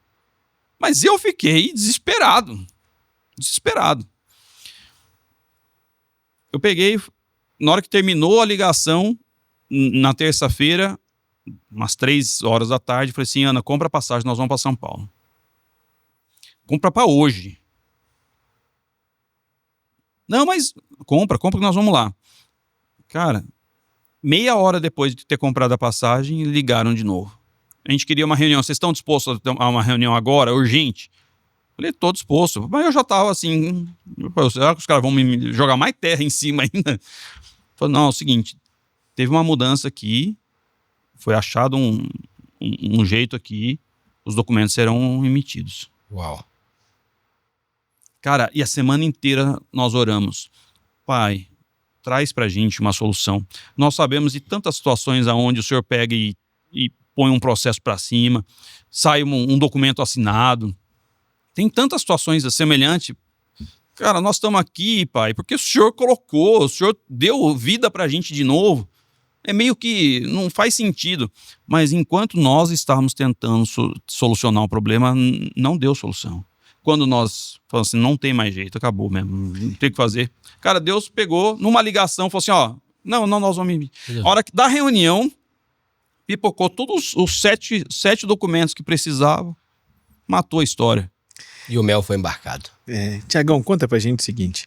Mas eu fiquei desesperado. Eu peguei, na hora que terminou a ligação, na terça-feira, umas 3 horas da tarde, falei assim, Ana, compra a passagem, nós vamos para São Paulo. Compra para hoje. Não, mas compra que nós vamos lá. Cara, meia hora depois de ter comprado a passagem, ligaram de novo. A gente queria uma reunião. Vocês estão dispostos a uma reunião agora, urgente? Falei, tô disposto. Mas eu já tava assim, será que os caras vão me jogar mais terra em cima ainda? Falei, não, é o seguinte, teve uma mudança aqui, foi achado um jeito aqui, os documentos serão emitidos. Uau. Cara, e a semana inteira nós oramos. Pai, traz pra gente uma solução. Nós sabemos de tantas situações onde o senhor pega e põe um processo para cima, sai um documento assinado. Tem tantas situações semelhantes. Cara, nós estamos aqui, pai, porque o senhor colocou, o senhor deu vida pra gente de novo. É meio que não faz sentido. Mas enquanto nós estávamos tentando solucionar o problema, não deu solução. Quando nós falamos assim, não tem mais jeito, acabou mesmo, não tem o que fazer. Cara, Deus pegou numa ligação, falou assim, não, nós vamos... A hora que da reunião, pipocou todos os 7 documentos que precisavam, matou a história. E o mel foi embarcado. Tiagão, conta pra gente o seguinte,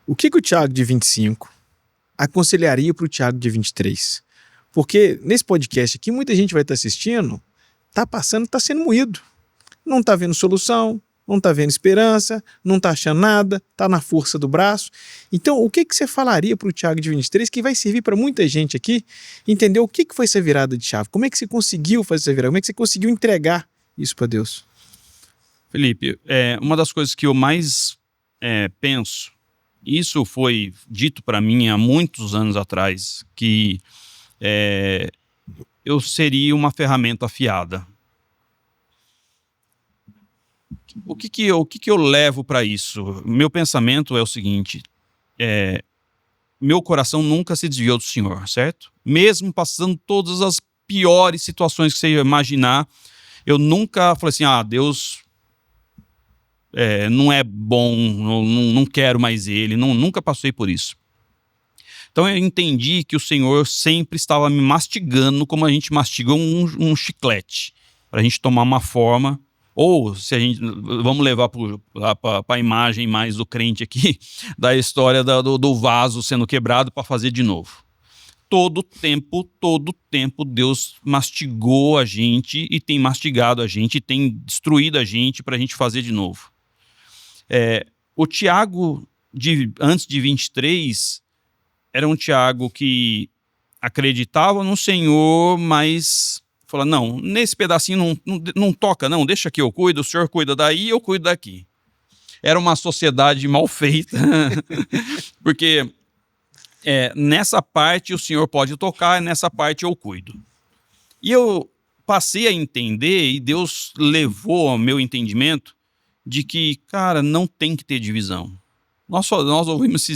o que o Thiago de 25 aconselharia pro Thiago de 23? Porque nesse podcast aqui, muita gente vai estar assistindo, tá sendo moído. Não tá vendo solução, não tá vendo esperança, não tá achando nada, tá na força do braço. Então, o que você falaria pro Thiago de 23 que vai servir para muita gente aqui entender o que foi essa virada de chave? Como é que você conseguiu fazer essa virada? Como é que você conseguiu entregar isso para Deus? Felipe, uma das coisas que eu mais penso, isso foi dito para mim há muitos anos atrás, que eu seria uma ferramenta afiada. O que eu levo para isso? Meu pensamento é o seguinte, meu coração nunca se desviou do Senhor, certo? Mesmo passando todas as piores situações que você imaginar, eu nunca falei assim, Deus não é bom, não quero mais ele, nunca passei por isso. Então eu entendi que o Senhor sempre estava me mastigando como a gente mastiga um chiclete, para a gente tomar uma forma, ou se a gente, vamos levar para a imagem mais do crente aqui, da história do vaso sendo quebrado para fazer de novo. Todo tempo Deus mastigou a gente e tem mastigado a gente, e tem destruído a gente para a gente fazer de novo. O Tiago, antes de 23, era um Tiago que acreditava no Senhor, mas falou, não, nesse pedacinho não toca, não, deixa que eu cuido, o Senhor cuida daí, eu cuido daqui. Era uma sociedade mal feita, porque nessa parte o Senhor pode tocar, nessa parte eu cuido. E eu passei a entender, e Deus levou ao meu entendimento, de que, cara, não tem que ter divisão. Nós ouvimos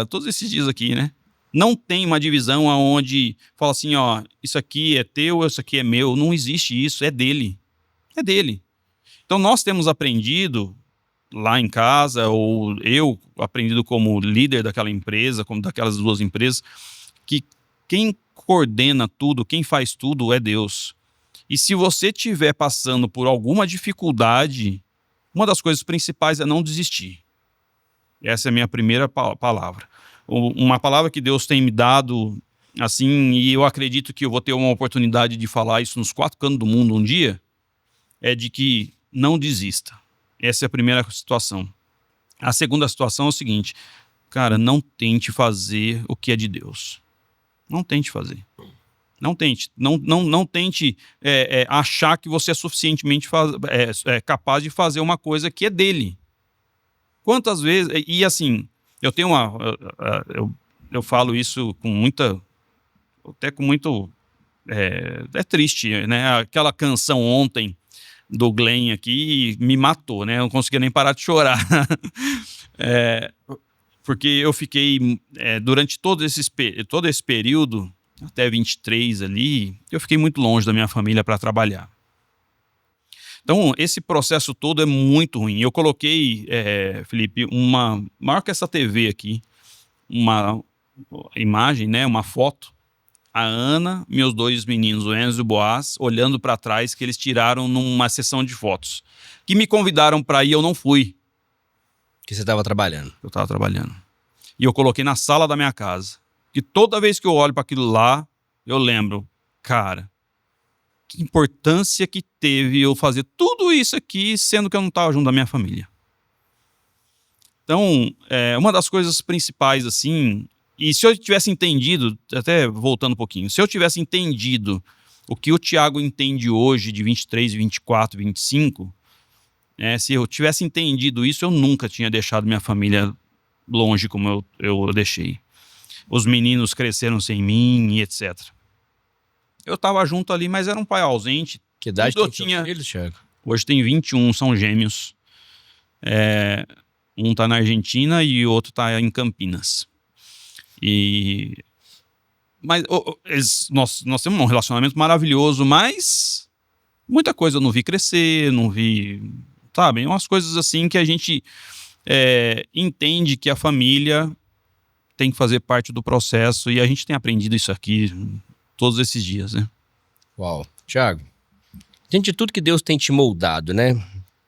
todos esses dias aqui, né? Não tem uma divisão onde fala assim, isso aqui é teu, isso aqui é meu. Não existe isso, é dele. É dele. Então nós temos aprendido lá em casa, ou eu aprendido como líder daquela empresa, como daquelas duas empresas, que quem coordena tudo, quem faz tudo é Deus. E se você estiver passando por alguma dificuldade, uma das coisas principais é não desistir. Essa é a minha primeira palavra. Uma palavra que Deus tem me dado, assim, e eu acredito que eu vou ter uma oportunidade de falar isso nos 4 cantos do mundo um dia, é de que não desista. Essa é a primeira situação. A segunda situação é o seguinte, cara, não tente fazer o que é de Deus. Não tente fazer. Não tente. Não tente achar que você é suficientemente capaz de fazer uma coisa que é dele. Quantas vezes... E assim, eu tenho eu falo isso com muita... Até com muito... É triste, né? Aquela canção ontem do Glenn aqui me matou, né? Eu não conseguia nem parar de chorar. Porque eu fiquei... durante todo esse período... até 23 ali, eu fiquei muito longe da minha família para trabalhar. Então, esse processo todo é muito ruim. Eu coloquei, Felipe, maior que essa TV aqui, uma imagem, né, uma foto, a Ana, meus 2 meninos, o Enzo e o Boaz, olhando para trás, que eles tiraram numa sessão de fotos. Que me convidaram para ir, eu não fui. Que você estava trabalhando. Eu estava trabalhando. E eu coloquei na sala da minha casa. Que toda vez que eu olho para aquilo lá, eu lembro, cara, que importância que teve eu fazer tudo isso aqui, sendo que eu não estava junto da minha família. Então, uma das coisas principais, assim, e se eu tivesse entendido, até voltando um pouquinho, se eu tivesse entendido o que o Tiago entende hoje de 23, 24, 25, se eu tivesse entendido isso, eu nunca tinha deixado minha família longe como eu deixei. Os meninos cresceram sem mim e etc. Eu estava junto ali, mas era um pai ausente. Que idade tem seus filhos, Thiago? Hoje tem 21, são gêmeos. Um está na Argentina e o outro está em Campinas. Mas nós temos um relacionamento maravilhoso, mas muita coisa eu não vi crescer, não vi... Sabe? Umas coisas assim que a gente entende que a família... tem que fazer parte do processo, e a gente tem aprendido isso aqui todos esses dias, né? Uau. Thiago, diante de tudo que Deus tem te moldado, né?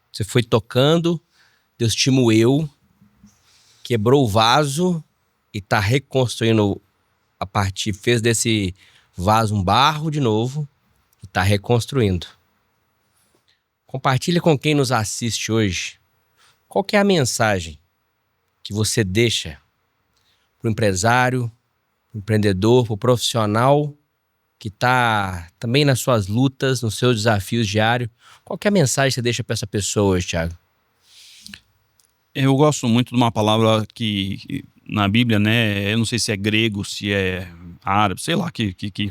Você foi tocando, Deus te moeu, quebrou o vaso e tá reconstruindo a partir, fez desse vaso um barro de novo e tá reconstruindo. Compartilha com quem nos assiste hoje. Qual que é a mensagem que você deixa para o empresário, pro empreendedor, para o profissional que está também nas suas lutas, nos seus desafios diários, qual que é a mensagem que você deixa para essa pessoa hoje, Thiago? Eu gosto muito de uma palavra que na Bíblia, né? Eu não sei se é grego, se é árabe, sei lá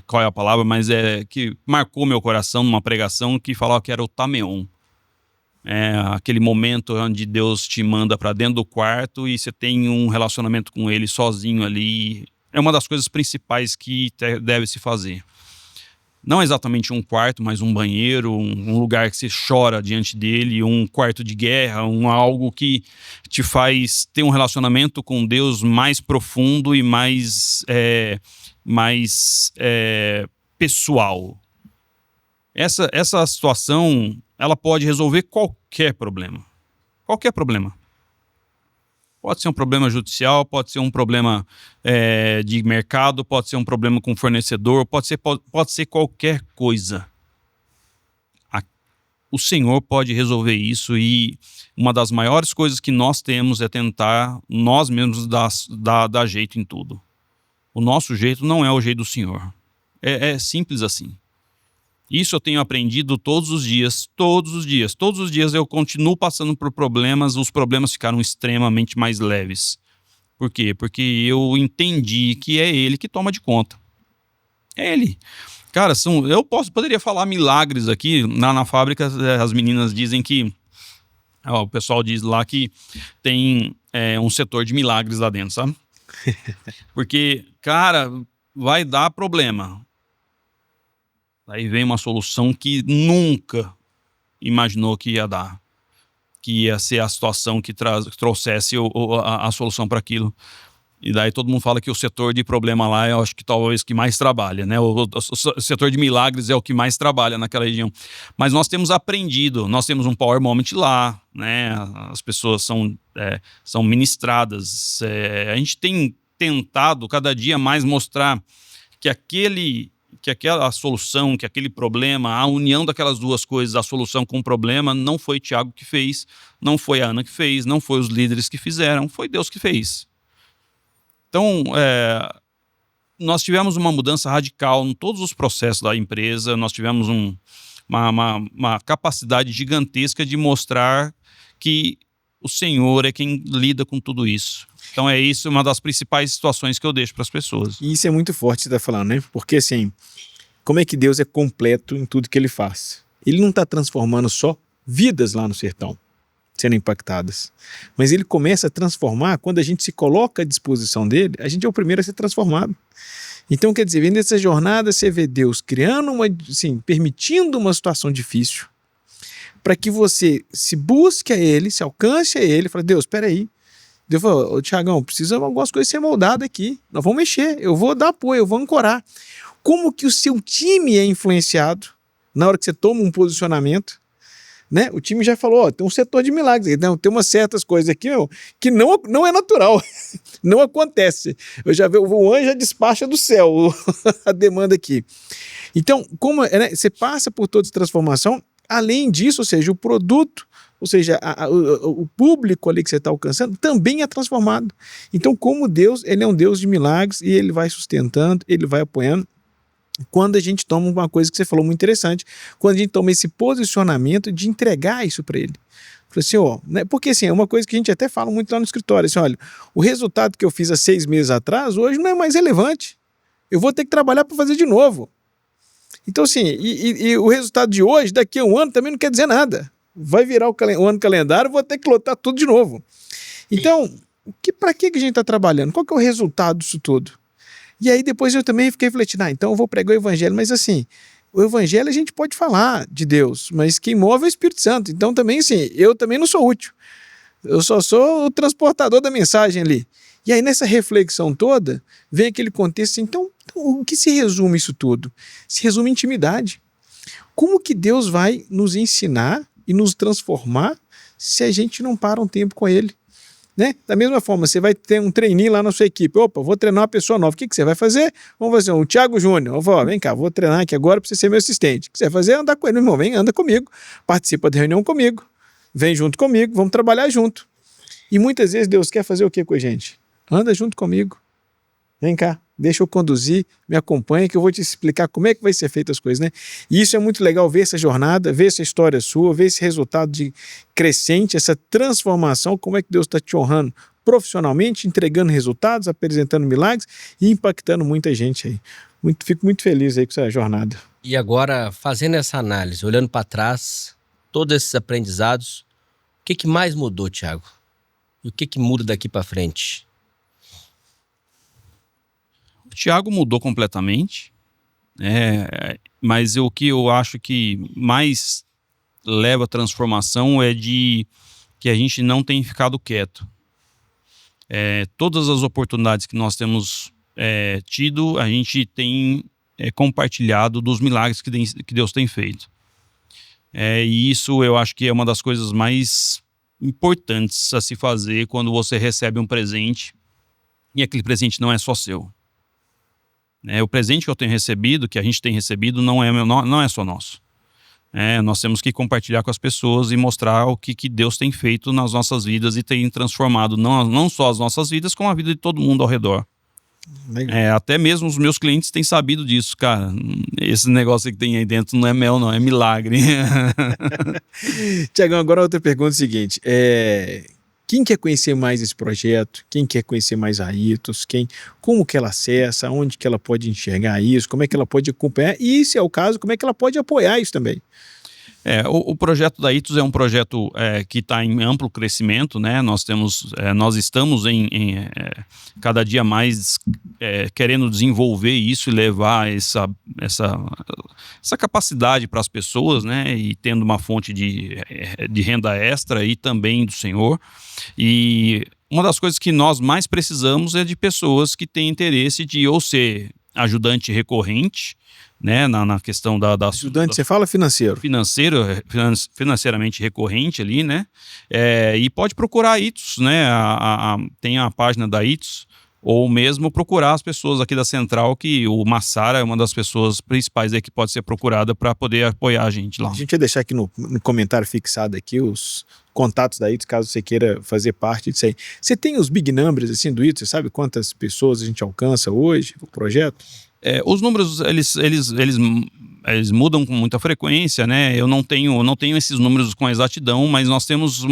qual é a palavra, mas é que marcou meu coração numa pregação que falava que era o tameon. É aquele momento onde Deus te manda para dentro do quarto e você tem um relacionamento com Ele sozinho ali. É uma das coisas principais que deve se fazer. Não exatamente um quarto, mas um banheiro, um lugar que você chora diante dele, um quarto de guerra, algo que te faz ter um relacionamento com Deus mais profundo e mais pessoal. Essa situação, ela pode resolver qualquer problema. Qualquer problema. Pode ser um problema judicial, pode ser um problema de mercado, pode ser um problema com fornecedor, pode ser qualquer coisa. O Senhor pode resolver isso, e uma das maiores coisas que nós temos é tentar nós mesmos dar jeito em tudo. O nosso jeito não é o jeito do Senhor. É simples assim. Isso eu tenho aprendido todos os dias. Todos os dias eu continuo passando por problemas, os problemas ficaram extremamente mais leves. Por quê? Porque eu entendi que é Ele que toma de conta. É Ele. Cara, eu poderia falar milagres aqui. Na fábrica, as meninas dizem que... o pessoal diz lá que tem um setor de milagres lá dentro, sabe? Porque, cara, vai dar problema. Aí vem uma solução que nunca imaginou que ia dar. Que ia ser a situação que trouxesse a solução para aquilo. E daí todo mundo fala que o setor de problema lá eu acho que talvez que mais trabalha, né? O setor de milagres é o que mais trabalha naquela região. Mas nós temos aprendido, nós temos um Power Moment lá, né? As pessoas são ministradas. A gente tem tentado cada dia mais mostrar que aquela solução, que aquele problema, a união daquelas duas coisas, a solução com o problema, não foi o Thiago que fez, não foi a Ana que fez, não foi os líderes que fizeram, foi Deus que fez. Então, nós tivemos uma mudança radical em todos os processos da empresa, nós tivemos uma capacidade gigantesca de mostrar que o Senhor é quem lida com tudo isso. Então é isso, uma das principais situações que eu deixo para as pessoas. E isso é muito forte, você está falando, né? Porque assim, como é que Deus é completo em tudo que Ele faz? Ele não está transformando só vidas lá no sertão, sendo impactadas. Mas Ele começa a transformar quando a gente se coloca à disposição dEle, a gente é o primeiro a ser transformado. Então, quer dizer, vendo essa jornada, você vê Deus criando permitindo uma situação difícil, para que você se busque a Ele, se alcance a Ele, fala, Deus, espera aí. Deus falou, Thiagão, precisa de algumas coisas ser moldadas aqui. Nós vamos mexer, eu vou dar apoio, eu vou ancorar. Como que o seu time é influenciado na hora que você toma um posicionamento? Né? O time já falou, tem um setor de milagres, tem umas certas coisas aqui que não é natural, não acontece. Eu já vi, o anjo já despacha do céu a demanda aqui. Então, você passa por toda essa transformação, além disso, ou seja, o produto, ou seja, o público ali que você está alcançando também é transformado. Então, como Deus, Ele é um Deus de milagres e Ele vai sustentando, Ele vai apoiando. Quando a gente toma uma coisa que você falou muito interessante, quando a gente toma esse posicionamento de entregar isso para Ele. Falei assim, né? Porque assim, é uma coisa que a gente até fala muito lá no escritório, assim, olha, o resultado que eu fiz há 6 meses atrás, hoje não é mais relevante. Eu vou ter que trabalhar para fazer de novo. Então assim, e o resultado de hoje, daqui a um ano, também não quer dizer nada. Vai virar o ano calendário, vou ter que lotar tudo de novo. Então, para que a gente está trabalhando? Qual que é o resultado disso tudo? E aí depois eu também fiquei refletindo, então eu vou pregar o evangelho, mas assim, o evangelho a gente pode falar de Deus, mas quem move é o Espírito Santo. Então também assim, eu também não sou útil. Eu só sou o transportador da mensagem ali. E aí nessa reflexão toda, vem aquele contexto assim, então o que se resume isso tudo? Se resume em intimidade. Como que Deus vai nos ensinar e nos transformar se a gente não para um tempo com Ele? Né? Da mesma forma, você vai ter um trainee lá na sua equipe. Opa, vou treinar uma pessoa nova. O que você vai fazer? Vamos fazer um Thiago Júnior. Eu vou, vem cá, vou treinar aqui agora para você ser meu assistente. O que você vai fazer? Andar com ele. Meu irmão, vem, anda comigo. Participa da reunião comigo. Vem junto comigo, vamos trabalhar junto. E muitas vezes Deus quer fazer o que com a gente? Anda junto comigo. Vem cá, deixa eu conduzir, me acompanha que eu vou te explicar como é que vai ser feita as coisas, né? E isso é muito legal, ver essa jornada, ver essa história sua, ver esse resultado de crescente, essa transformação, como é que Deus está te honrando profissionalmente, entregando resultados, apresentando milagres e impactando muita gente aí. Fico muito feliz aí com essa jornada. E agora, fazendo essa análise, olhando para trás, todos esses aprendizados, o que mais mudou, Thiago? E o que muda daqui para frente? O Thiago mudou completamente, mas o que eu acho que mais leva à transformação é de que a gente não tem ficado quieto. Todas as oportunidades que nós temos tido, a gente tem compartilhado dos milagres que Deus tem feito. E isso eu acho que é uma das coisas mais importantes a se fazer quando você recebe um presente e aquele presente não é só seu. O presente que eu tenho recebido, que a gente tem recebido, não é só nosso. Nós temos que compartilhar com as pessoas e mostrar o que Deus tem feito nas nossas vidas e tem transformado não só as nossas vidas, como a vida de todo mundo ao redor. Até mesmo os meus clientes têm sabido disso, cara. Esse negócio que tem aí dentro não é mel, não, é milagre. Tiagão, agora outra pergunta é o seguinte: quem quer conhecer mais esse projeto? Quem quer conhecer mais a Itos? Como que ela acessa? Onde que ela pode enxergar isso? Como é que ela pode acompanhar? E, se é o caso, como é que ela pode apoiar isso também? O projeto da Itos é um projeto que está em amplo crescimento, né? Nós estamos cada dia mais querendo desenvolver isso e levar essa capacidade para as pessoas, né? E tendo uma fonte de renda extra e também do Senhor. E uma das coisas que nós mais precisamos é de pessoas que têm interesse de ou ser ajudante recorrente, né, na questão da ajudante, você fala financeiramente recorrente ali, né, e pode procurar a Itos, né, tem a página da Itos, ou mesmo procurar as pessoas aqui da Central, que o Massara é uma das pessoas principais aí que pode ser procurada para poder apoiar a gente lá. A gente vai deixar aqui no comentário fixado aqui os contatos da Itos, caso você queira fazer parte disso aí. Você tem os big numbers assim do Itos? Você sabe quantas pessoas a gente alcança hoje, o projeto? Os números, eles mudam com muita frequência, né? Eu não tenho esses números com exatidão, mas nós temos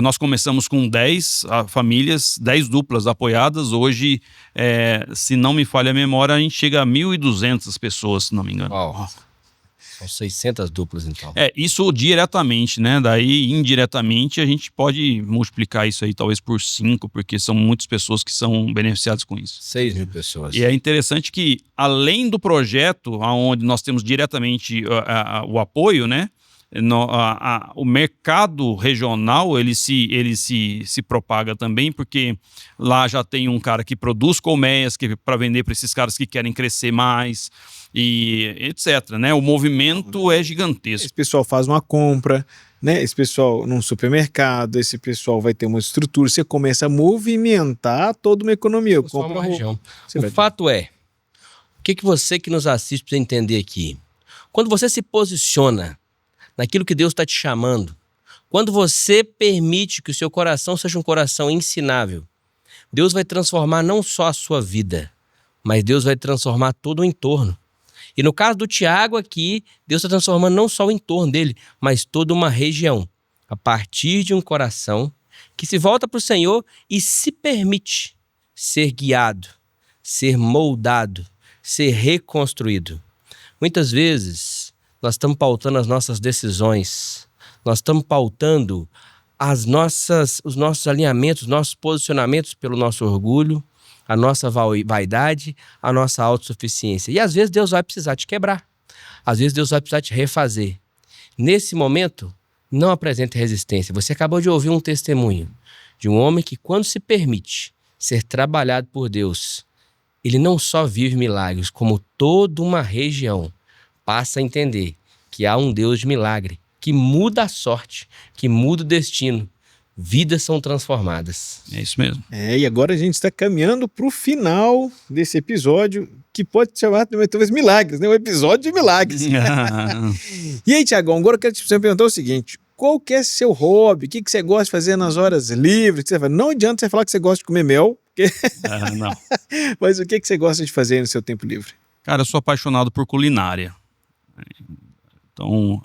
nós começamos com 10 famílias, 10 duplas apoiadas. Hoje, se não me falha a memória, a gente chega a 1.200 pessoas, se não me engano. Uau. São 600 duplas, então. Isso diretamente, né? Daí, indiretamente, a gente pode multiplicar isso aí talvez por 5, porque são muitas pessoas que são beneficiadas com isso. 6.000 pessoas. E é interessante que, além do projeto, onde nós temos diretamente o apoio, né? O mercado regional, ele se propaga também, porque lá já tem um cara que produz colmeias para vender para esses caras que querem crescer mais, e etc, né? O movimento é gigantesco. Esse pessoal faz uma compra, né? Esse pessoal num supermercado, esse pessoal vai ter uma estrutura, você começa a movimentar toda uma economia. Uma região. O fato é, o que você que nos assiste precisa entender aqui? Quando você se posiciona naquilo que Deus está te chamando, quando você permite que o seu coração seja um coração ensinável, Deus vai transformar não só a sua vida, mas Deus vai transformar todo o entorno. E no caso do Thiago aqui, Deus está transformando não só o entorno dele, mas toda uma região, a partir de um coração que se volta para o Senhor e se permite ser guiado, ser moldado, ser reconstruído. Muitas vezes, nós estamos pautando as nossas decisões, nós estamos pautando os nossos alinhamentos, os nossos posicionamentos pelo nosso orgulho, a nossa vaidade, a nossa autossuficiência. E às vezes Deus vai precisar te quebrar, às vezes Deus vai precisar te refazer. Nesse momento, não apresente resistência. Você acabou de ouvir um testemunho de um homem que, quando se permite ser trabalhado por Deus, ele não só vive milagres, como toda uma região passa a entender que há um Deus de milagre, que muda a sorte, que muda o destino. Vidas são transformadas. É isso mesmo. E agora a gente está caminhando para o final desse episódio, que pode se chamar talvez milagres, né? Um episódio de milagres. E aí, Thiagão, agora eu quero te perguntar o seguinte: qual que é seu hobby? O que você gosta de fazer nas horas livres? Não adianta você falar que você gosta de comer mel, Não. Mas o que você gosta de fazer no seu tempo livre? Cara, eu sou apaixonado por culinária. Então,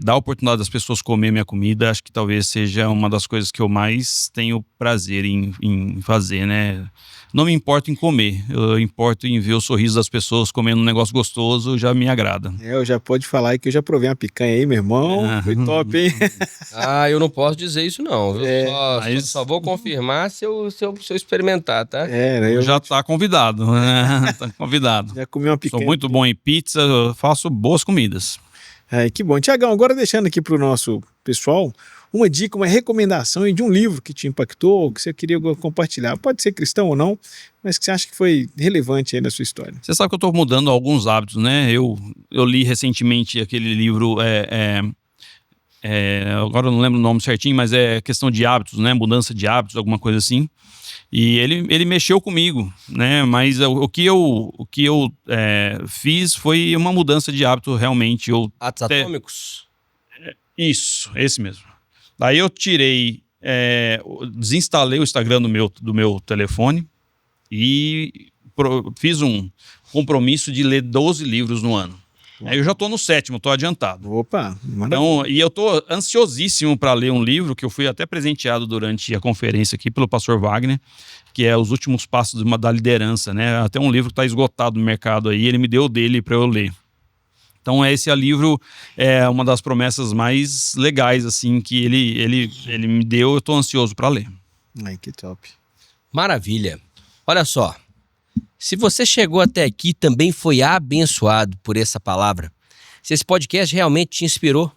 dar a oportunidade das pessoas comer minha comida, acho que talvez seja uma das coisas que eu mais tenho prazer em fazer, né? Não me importo em comer, eu importo em ver o sorriso das pessoas comendo um negócio gostoso, já me agrada. Eu já pode falar que eu já provei uma picanha aí, meu irmão. Foi top, hein? Eu não posso dizer isso não, viu? Mas- Só vou confirmar se eu experimentar, tá? Eu Já tá convidado, né? Tá convidado. já comi uma Sou picanha. muito bom em pizza, eu faço boas comidas. Que bom. Tiagão, agora deixando aqui para o nosso pessoal uma dica, uma recomendação de um livro que te impactou, que você queria compartilhar. Pode ser cristão ou não, mas que você acha que foi relevante aí na sua história. Você sabe que eu estou mudando alguns hábitos, né? Eu li recentemente aquele livro, agora eu não lembro o nome certinho, mas é questão de hábitos, né? Mudança de hábitos, alguma coisa assim. E ele mexeu comigo, né? Mas o que eu fiz foi uma mudança de hábito realmente. Atos Atômicos? Isso, esse mesmo. Daí eu desinstalei o Instagram do meu telefone e fiz um compromisso de ler 12 livros no ano. Aí eu já estou no 7º, estou adiantado. Opa, Então, e eu estou ansiosíssimo para ler um livro que eu fui até presenteado durante a conferência aqui pelo pastor Wagner, que é Os Últimos Passos da Liderança, né? Até um livro que está esgotado no mercado aí, ele me deu dele para eu ler. Então esse livro é uma das promessas mais legais assim que ele me deu, eu estou ansioso para ler. Ai, que top. Maravilha. Olha só, se você chegou até aqui e também foi abençoado por essa palavra, se esse podcast realmente te inspirou,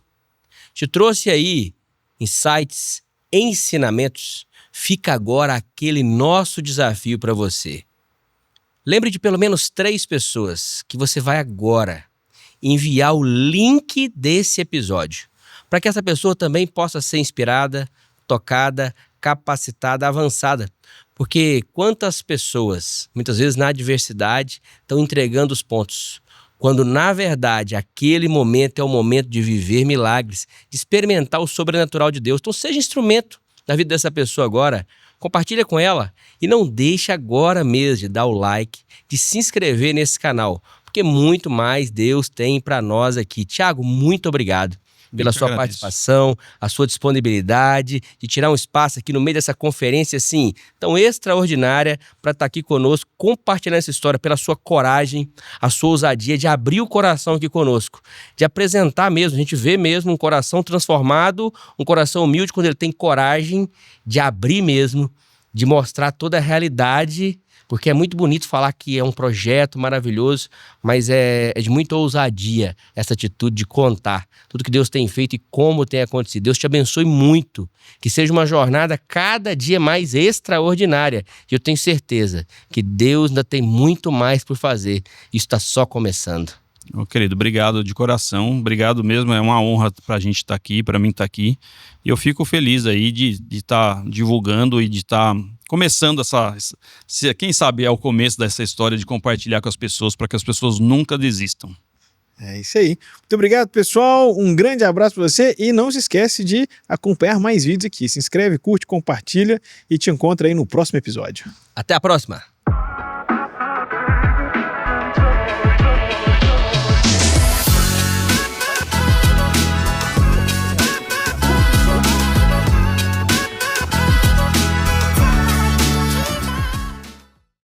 te trouxe aí insights, ensinamentos, fica agora aquele nosso desafio para você. Lembre de pelo menos 3 pessoas que você vai agora enviar o link desse episódio, para que essa pessoa também possa ser inspirada, tocada, capacitada, avançada. Porque quantas pessoas, muitas vezes na adversidade, estão entregando os pontos, quando na verdade aquele momento é o momento de viver milagres, de experimentar o sobrenatural de Deus. Então seja instrumento na vida dessa pessoa agora, compartilha com ela e não deixe agora mesmo de dar o like, de se inscrever nesse canal, porque muito mais Deus tem para nós aqui. Tiago, muito obrigado pela sua participação, a sua disponibilidade de tirar um espaço aqui no meio dessa conferência assim tão extraordinária para estar aqui conosco, compartilhando essa história, pela sua coragem, a sua ousadia de abrir o coração aqui conosco, de apresentar mesmo, a gente vê mesmo um coração transformado, um coração humilde quando ele tem coragem de abrir mesmo, de mostrar toda a realidade. Porque é muito bonito falar que é um projeto maravilhoso, mas é de muita ousadia essa atitude de contar tudo que Deus tem feito e como tem acontecido. Deus te abençoe muito, que seja uma jornada cada dia mais extraordinária. E eu tenho certeza que Deus ainda tem muito mais por fazer. Isso está só começando. Ô, querido, obrigado de coração, obrigado mesmo, é uma honra para a gente estar aqui, para mim estar aqui. E eu fico feliz aí de estar divulgando e de estar começando quem sabe é o começo dessa história de compartilhar com as pessoas para que as pessoas nunca desistam. É isso aí. Muito obrigado, pessoal. Um grande abraço para você e não se esquece de acompanhar mais vídeos aqui. Se inscreve, curte, compartilha e te encontro aí no próximo episódio. Até a próxima!